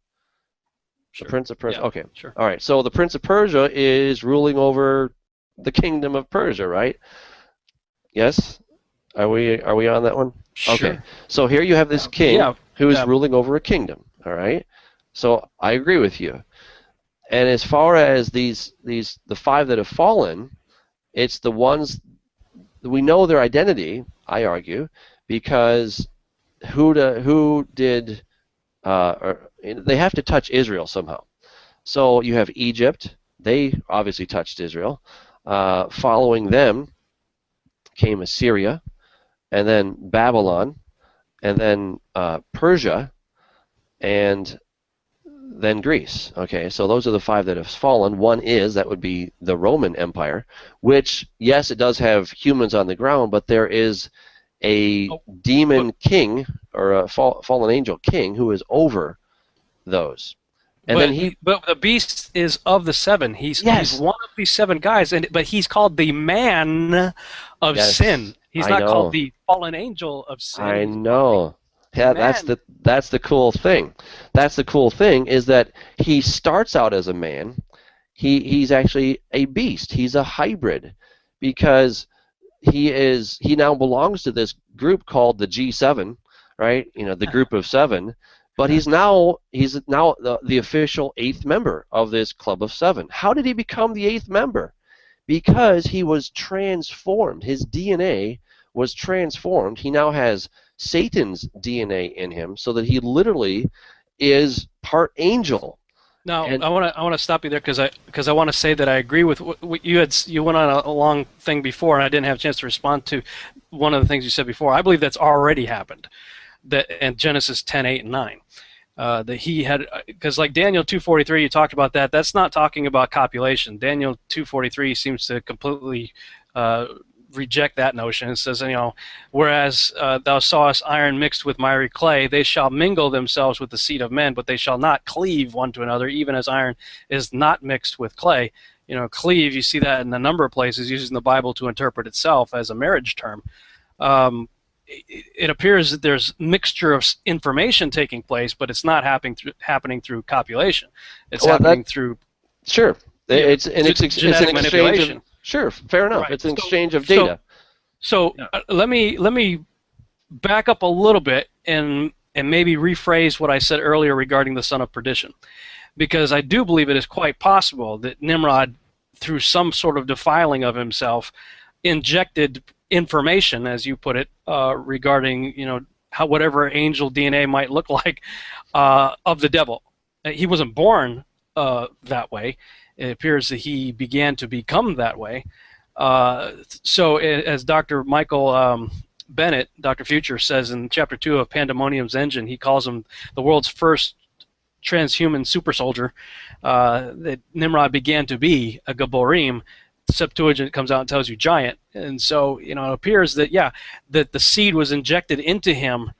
B: Sure. The Prince of Persia. Yeah, okay. Sure. All right. So the Prince of Persia is ruling over the kingdom of Persia, right? Yes. Are we on that one?
A: Sure.
B: Okay. So here you have this king who is ruling over a kingdom. All right. So I agree with you. And as far as the 5 that have fallen, it's the ones we know their identity. I argue, because they have to touch Israel somehow. So you have Egypt. They obviously touched Israel. Following them came Assyria, and then Babylon, and then Persia, and then Greece. Okay, so those are the 5 that have fallen. One that would be the Roman Empire, which, yes, it does have humans on the ground, but there is a demon king, or a fallen angel king, who is over those. And
A: but the beast is of the 7. He's one of these 7 guys, but he's called the man of sin. He's not called the fallen angel of sin.
B: I know. Yeah, that's the cool thing. That's the cool thing, is that he starts out as a man. He's actually a beast. He's a hybrid, because he now belongs to this group called the G7, right? You know, the group of 7. But he's now the official 8th member of this club of 7. How did he become the 8th member? Because he was transformed. His DNA was transformed. He now has Satan's DNA in him, so that he literally is part angel.
A: Now, I want to stop you there, because I want to say that I agree with what you had. You went on a long thing before, and I didn't have a chance to respond to one of the things you said before. I believe that's already happened. That in Genesis 10, 8, and 9. That he had, because like Daniel 2:43, you talked about that. That's not talking about copulation. Daniel 2:43 seems to completely reject that notion. It says, whereas thou sawest iron mixed with miry clay, they shall mingle themselves with the seed of men, but they shall not cleave one to another, even as iron is not mixed with clay. Cleave, you see that in a number of places, using the Bible to interpret itself as a marriage term. It appears that there's mixture of information taking place, but it's not happening through copulation. It's happening through.
B: Sure, it's an exchange of. Sure, fair enough. Right. It's an exchange of data.
A: So let me back up a little bit and maybe rephrase what I said earlier regarding the son of perdition, because I do believe it is quite possible that Nimrod, through some sort of defiling of himself, injected information, as you put it, regarding how whatever angel DNA might look like, of the devil. He wasn't born that way. It appears that he began to become that way. So as Dr. Michael Bennett, Dr. Future, says in Chapter 2 of Pandemonium's Engine, he calls him the world's first transhuman super soldier, that Nimrod began to be a Gaborim. Septuagint comes out and tells you giant. And so, it appears that, that the seed was injected into him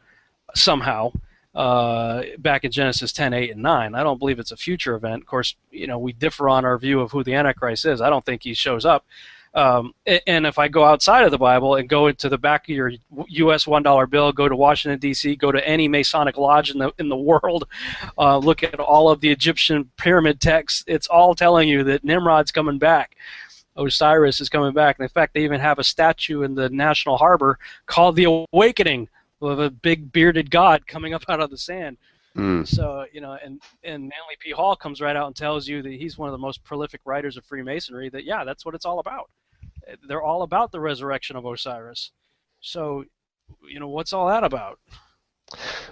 A: somehow, back in Genesis 10, 8, and 9. I don't believe it's a future event. Of course, we differ on our view of who the Antichrist is. I don't think he shows up. And if I go outside of the Bible and go into the back of your U.S. $1 bill, go to Washington, D.C., go to any Masonic lodge in the world, look at all of the Egyptian pyramid texts, it's all telling you that Nimrod's coming back. Osiris is coming back. And in fact, they even have a statue in the National Harbor called the Awakening, of a big bearded god coming up out of the sand. So, and Manly P. Hall comes right out and tells you that he's one of the most prolific writers of Freemasonry, that, that's what it's all about. They're all about the resurrection of Osiris. So, what's all that about?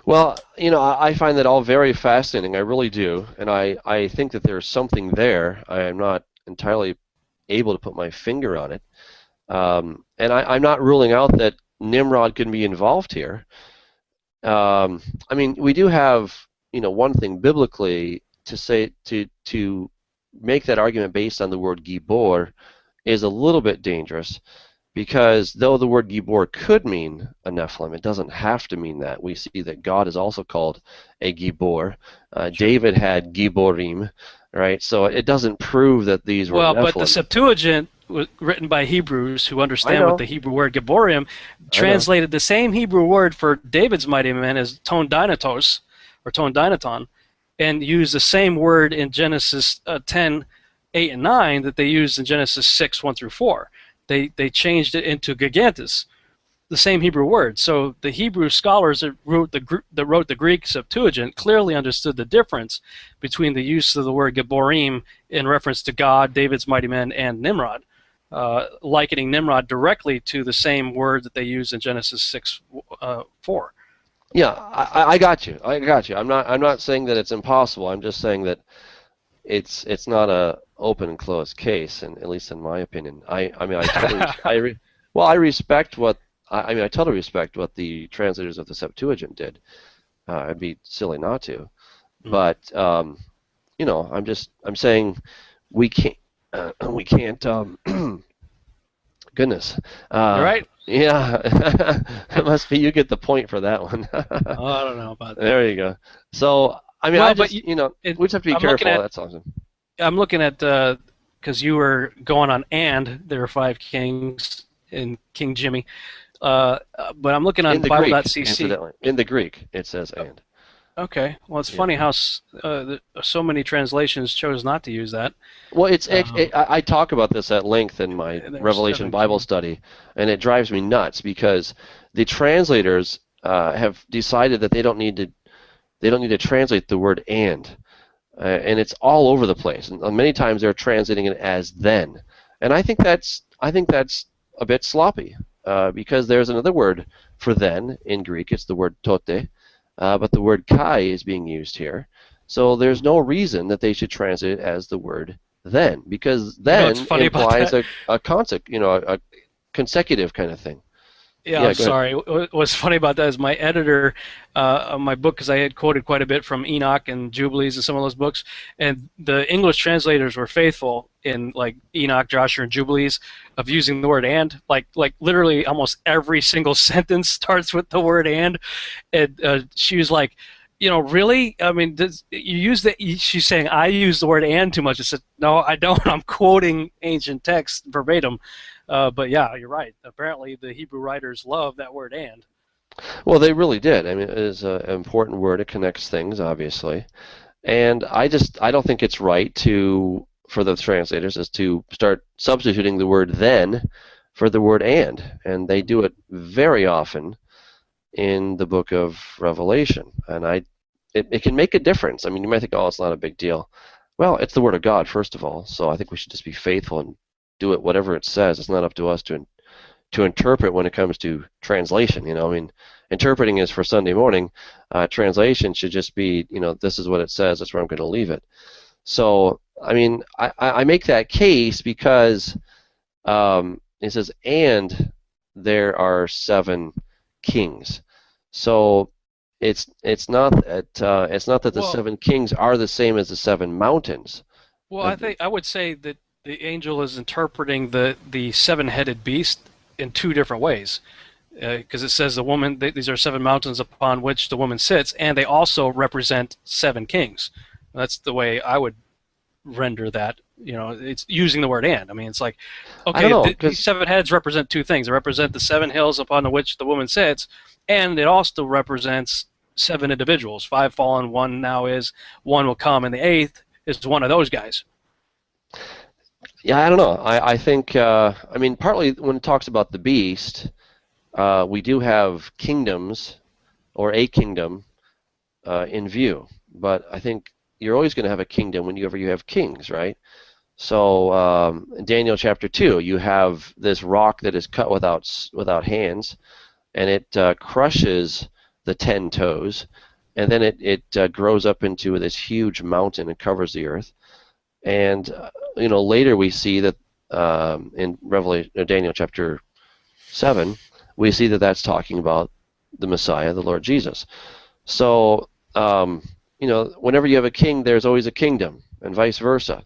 B: Well, I find that all very fascinating. I really do. And I think that there's something there. I am not entirely able to put my finger on it. And I'm not ruling out that Nimrod can be involved here. I mean, we do have, one thing biblically to say to make that argument based on the word Gibor is a little bit dangerous, because though the word Gibor could mean a Nephilim, it doesn't have to mean that. We see that God is also called a Gibor. David had Giborim, right? So it doesn't prove that these were Nephilim.
A: Well, but the Septuagint, written by Hebrews who understand what the Hebrew word Giborim, translated the same Hebrew word for David's mighty men as ton dynatos, or ton dynaton, and used the same word in Genesis 10, 8, and 9 that they used in Genesis 6, 1 through 4. They changed it into gigantus, the same Hebrew word. So the Hebrew scholars that wrote the Greek Septuagint clearly understood the difference between the use of the word Giborim in reference to God, David's mighty men, and Nimrod, likening Nimrod directly to the same word that they use in Genesis 6, 4.
B: Yeah, I got you. I'm not saying that it's impossible. I'm just saying that it's not a open and closed case, and at least in my opinion. I totally respect what I totally respect what the translators of the Septuagint did. It'd be silly not to. But I'm saying we can't goodness.
A: You're right.
B: Yeah, it must be you get the point for that one.
A: I don't know about that.
B: There you go. So we just have to be careful. That's awesome.
A: I'm looking at because you were going on, and there are 5 kings in King Jimmy, but I'm looking on Bible.cc.
B: In the Greek, it says and.
A: Okay. Well, it's funny how so many translations chose not to use that.
B: Well, I talk about this at length in my Revelation Bible study, and it drives me nuts because the translators have decided that they don't need to translate the word and it's all over the place. And many times they're translating it as then, and I think that's a bit sloppy because there's another word for then in Greek. It's the word tote. But the word kai is being used here, so there's no reason that they should translate it as the word then, because then implies a concept, a consecutive kind of thing.
A: Yeah, I'm sorry. What's funny about that is my editor on my book, because I had quoted quite a bit from Enoch and Jubilees and some of those books, and the English translators were faithful in like Enoch, Joshua, and Jubilees of using the word and. Like literally almost every single sentence starts with the word and she was like, really? I mean, you use she's saying, I use the word and too much. I said, no, I don't. I'm quoting ancient text verbatim. But yeah, you're right. Apparently the Hebrew writers love that word and.
B: Well, they really did. I mean, it is an important word. It connects things, obviously. And I don't think it's right for the translators is to start substituting the word then for the word and. And they do it very often in the book of Revelation. And it can make a difference. I mean, you might think, oh, it's not a big deal. Well, it's the word of God, first of all. So I think we should just be faithful and do it whatever it says. It's not up to us to interpret when it comes to translation. I mean, interpreting is for Sunday morning. Translation should just be, this is what it says. That's where I'm going to leave it. So, I mean, I make that case because it says, and there are 7 kings. So it's not that the 7 kings are the same as the 7 mountains.
A: Well, I would say that the angel is interpreting the 7-headed beast in 2 different ways, because it says these are 7 mountains upon which the woman sits, and they also represent 7 kings. That's the way I would render that. It's using the word and. I mean, it's like, okay, these 7 heads represent 2 things. They represent the 7 hills upon which the woman sits, and it also represents 7 individuals. 5 fallen, 1 now is, 1 will come, and the 8th is one of those guys.
B: Yeah, I don't know. I think, I mean, partly when it talks about the beast, we do have kingdoms, or a kingdom, in view. But I think you're always going to have a kingdom whenever you have kings, right? So in Daniel chapter 2, you have this rock that is cut without hands, and it crushes the 10 toes, and then it grows up into this huge mountain and covers the earth. And later we see that in Revelation, Daniel chapter 7, we see that that's talking about the Messiah, the Lord Jesus. So, whenever you have a king, there's always a kingdom, and vice versa.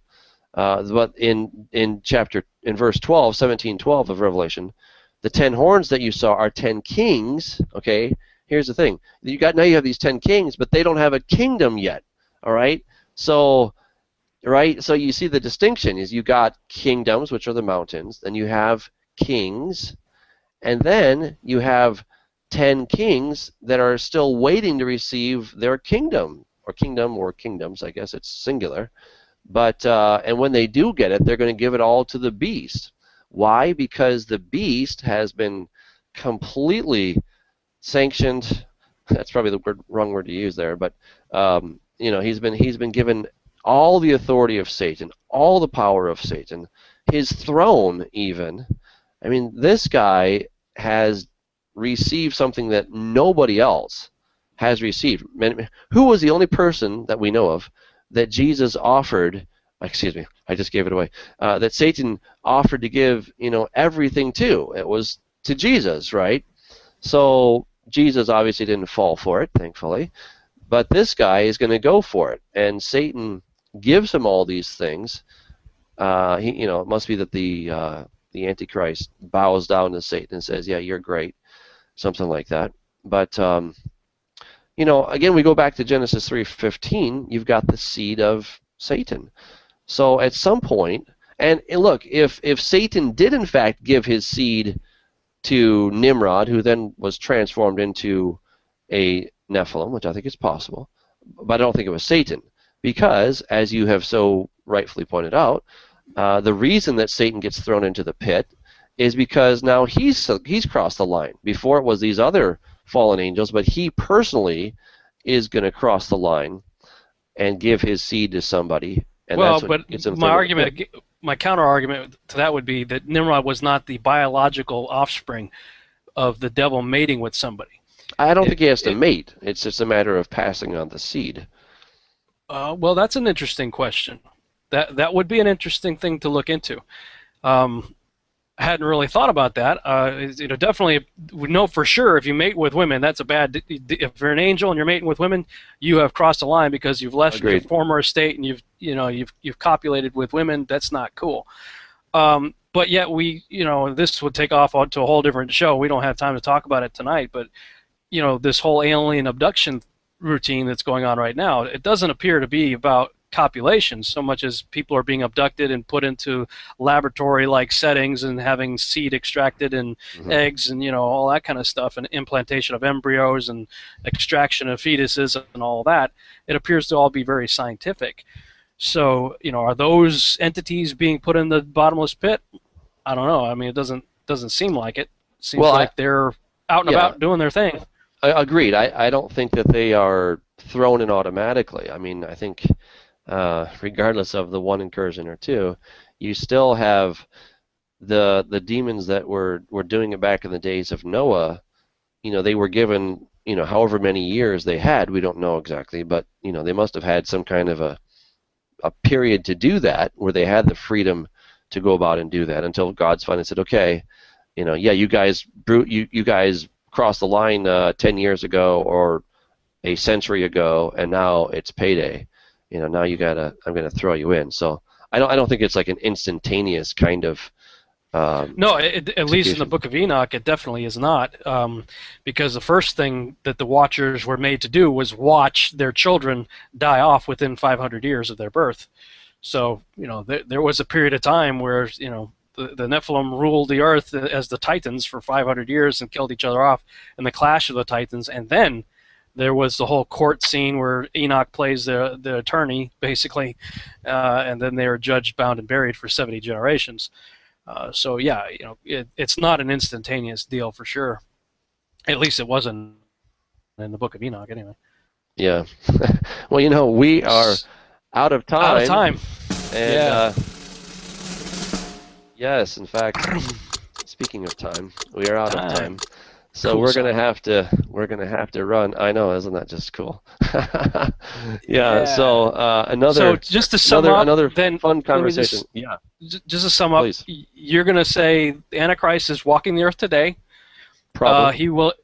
B: But in verse 12, 17:12 of Revelation, the 10 horns that you saw are 10 kings. Okay, here's the thing: now you have these 10 kings, but they don't have a kingdom yet. All right, so you see the distinction is you got kingdoms, which are the mountains, then you have kings, and then you have 10 kings that are still waiting to receive their kingdom or kingdoms. I guess it's singular. But and when they do get it, they're going to give it all to the beast. Why? Because the beast has been completely sanctioned. That's probably the wrong word to use there, but he's been given all the authority of Satan, all the power of Satan, his throne even. I mean, this guy has received something that nobody else has received. Who was the only person that we know of that Jesus offered, excuse me, I just gave it away, that Satan offered to give, everything to? It was to Jesus, right? So Jesus obviously didn't fall for it, thankfully, but this guy is going to go for it, and Satan gives him all these things. It must be that the Antichrist bows down to Satan and says, yeah, you're great, something like that. But again, we go back to Genesis 3:15. You've got the seed of Satan. So at some point, and look, if Satan did in fact give his seed to Nimrod, who then was transformed into a Nephilim, which I think is possible, but I don't think it was Satan, because as you have so rightfully pointed out, the reason that Satan gets thrown into the pit is because now he's crossed the line. Before it was these other fallen angels, but he personally is going to cross the line and give his seed to somebody. And
A: well, but my counter argument to that would be that Nimrod was not the biological offspring of the devil mating with somebody.
B: I don't think he has to mate. It's just a matter of passing on the seed.
A: Well, that's an interesting question. That would be an interesting thing to look into. I hadn't really thought about that. Definitely we know for sure if you mate with women, that's a bad. If you're an angel and you're mating with women, you have crossed the line because you've left your former estate and you've copulated with women. That's not cool. But yet this would take off to a whole different show. We don't have time to talk about it tonight. But this whole alien abduction routine that's going on right now, it doesn't appear to be about copulation so much as people are being abducted and put into laboratory-like settings and having seed extracted and eggs and all that kind of stuff, and implantation of embryos and extraction of fetuses and all that. It appears to all be very scientific. So are those entities being put in the bottomless pit? I don't know. I mean, it doesn't seem like it. It seems like they're out and about doing their thing.
B: Agreed. I don't think that they are thrown in automatically. I mean, I think regardless of the one incursion or two, you still have the demons that were doing it back in the days of Noah. They were given however many years they had. We don't know exactly, but they must have had some kind of a period to do that where they had the freedom to go about and do that until God's finally said, okay, you guys crossed the line 10 years ago or a century ago, and now it's payday. Now I'm gonna throw you in. So I don't think it's like an instantaneous kind of.
A: No, at least in the Book of Enoch, it definitely is not, because the first thing that the Watchers were made to do was watch their children die off within 500 years of their birth. So there was a period of time where the Nephilim ruled the earth as the Titans for 500 years and killed each other off in the clash of the Titans, and then there was the whole court scene where Enoch plays the attorney, basically, and then they are judged, bound, and buried for 70 generations. So yeah, it's not an instantaneous deal for sure. At least it wasn't in the Book of Enoch, anyway.
B: Yeah. Well, we are out of time.
A: Out of time.
B: And, yes, in fact, speaking of time, we are out of time. So
A: cool
B: we're gonna have to run. I know, isn't that just cool? Yeah. So
A: So just to sum up,
B: another
A: then
B: fun
A: let me
B: conversation. Yeah.
A: just to sum up,
B: Please.
A: you're going to say the Antichrist is walking the earth today.
B: Probably.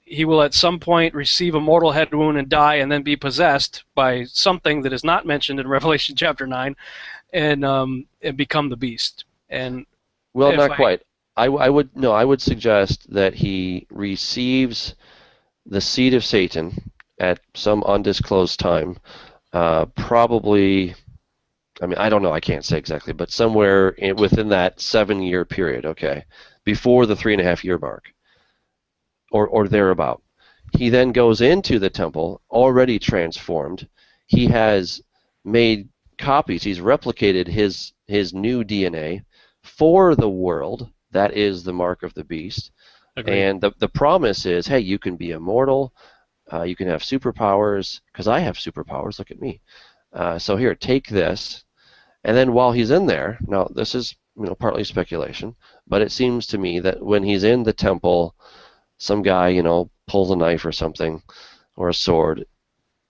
A: He will at some point receive a mortal head wound and die, and then be possessed by something that is not mentioned in Revelation chapter 9, and become the beast. And
B: well, not quite. I would suggest that he receives the seed of Satan at some undisclosed time, probably. I mean, I don't know. I can't say exactly, but somewhere within that 7-year period. Okay, before the 3.5-year mark, or thereabout. He then goes into the temple already transformed. He has made copies. He's replicated his new DNA for the world. That is the mark of the beast. Agreed. And the promise is, hey, you can be immortal. You can have superpowers, because I have superpowers. Look at me. So here, take this. And then while he's in there, now this is partly speculation, but it seems to me that when he's in the temple, some guy pulls a knife or something, or a sword,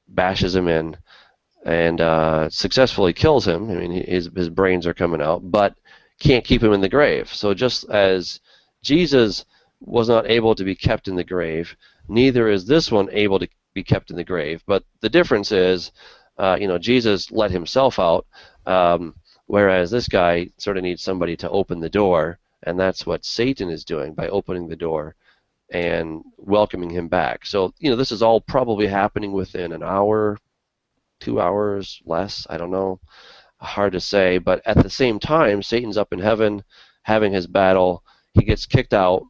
B: bashes him in, and successfully kills him. I mean, his brains are coming out, but can't keep him in the grave. So just as Jesus was not able to be kept in the grave, neither is this one able to be kept in the grave. But the difference is, Jesus let himself out, whereas this guy sort of needs somebody to open the door, and that's what Satan is doing by opening the door and welcoming him back. So, this is all probably happening within an hour, 2 hours, less, I don't know. Hard to say, but at the same time, Satan's up in heaven having his battle. He gets kicked out,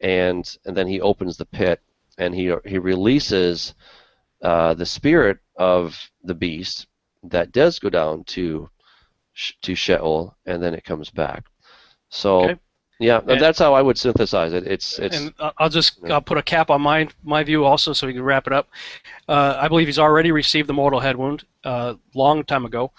B: and then he opens the pit, and he releases the spirit of the beast that does go down to Sheol, and then it comes back. So, okay. Yeah, that's how I would synthesize it. It's.
A: And I'll put a cap on my view also, so we can wrap it up. I believe he's already received the mortal head wound long time ago.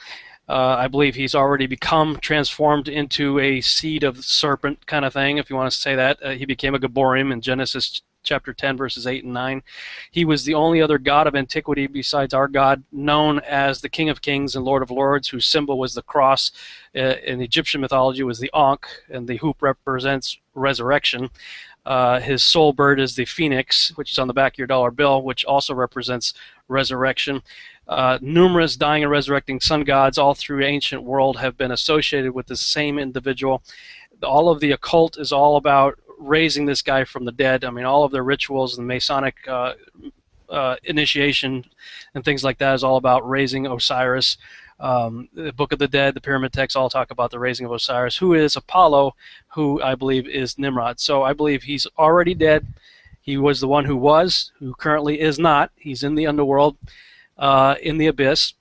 A: I believe he's already become transformed into a seed of the serpent kind of thing, if you want to say that. He became a Gaborim in Genesis chapter 10, verses 8 and 9. He was the only other god of antiquity besides our God, known as the King of Kings and Lord of Lords, whose symbol was the cross. In Egyptian mythology was the Ankh, and the hoop represents resurrection. His soul bird is the phoenix, which is on the back of your dollar bill, which also represents resurrection. Numerous dying and resurrecting sun gods all through the ancient world have been associated with the same individual. All of the occult is all about raising this guy from the dead. I mean, all of their rituals and Masonic initiation and things like that is all about raising Osiris. The Book of the Dead, the Pyramid texts all talk about the raising of Osiris, who is Apollo, who I believe is Nimrod. So I believe he's already dead. He was the one who currently is not. He's in the underworld, in the abyss,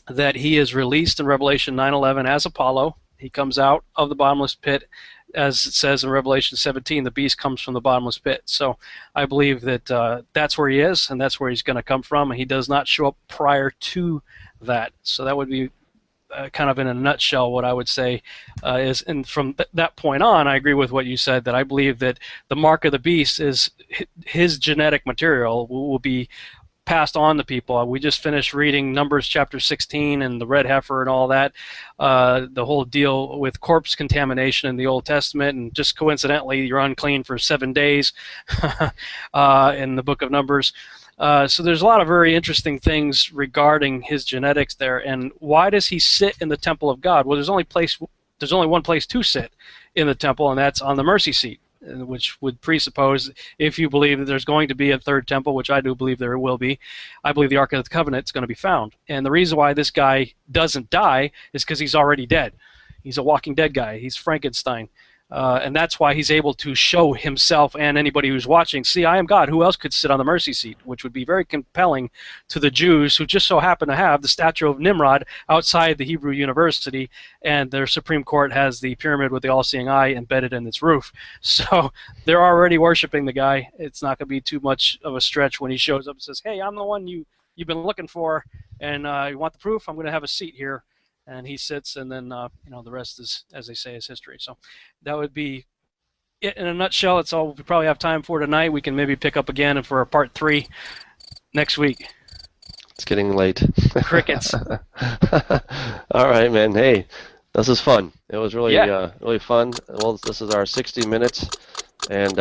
A: that he is released in Revelation 9:11 as Apollo. He comes out of the bottomless pit. As it says in Revelation 17, the beast comes from the bottomless pit. So I believe that that's where he is, and that's where he's going to come from. And he does not show up prior to that. So that would be kind of in a nutshell what I would say is. And from that point on, I agree with what you said, that I believe that the mark of the beast is his genetic material will be passed on to people. We just finished reading Numbers chapter 16 and the red heifer and all that, the whole deal with corpse contamination in the Old Testament, and just coincidentally you're unclean for 7 days in the book of Numbers. So there's a lot of very interesting things regarding his genetics there. And why does he sit in the temple of God? Well, there's only one place to sit in the temple, and that's on the mercy seat, which would presuppose, if you believe that there's going to be a third temple, which I do believe there will be, I believe the Ark of the Covenant is going to be found. And the reason why this guy doesn't die is because he's already dead. He's a walking dead guy. He's Frankenstein. And that's why he's able to show himself and anybody who's watching, see, I am God. Who else could sit on the mercy seat? Which would be very compelling to the Jews, who just so happen to have the statue of Nimrod outside the Hebrew University, and their Supreme Court has the pyramid with the all-seeing eye embedded in its roof. So they're already worshiping the guy. It's not going to be too much of a stretch when he shows up and says, hey, I'm the one you've been looking for, and you want the proof? I'm going to have a seat here. And he sits, and then the rest is, as they say, is history. So that would be in a nutshell, it's all we probably have time for tonight. We can maybe pick up again for a part 3 next week.
B: It's getting late.
A: Crickets.
B: All right, man. Hey, this is fun. It was really really fun. Well, this is our 60 minutes. And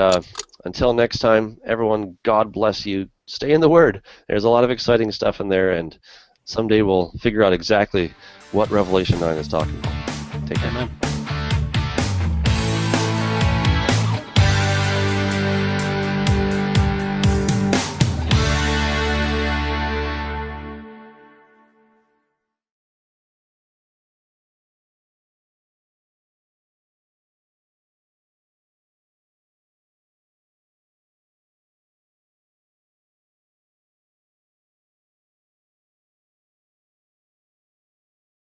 B: until next time, everyone, God bless you. Stay in the Word. There's a lot of exciting stuff in there, and someday we'll figure out exactly what Revelation 9 is talking about. Take care.
A: Amen.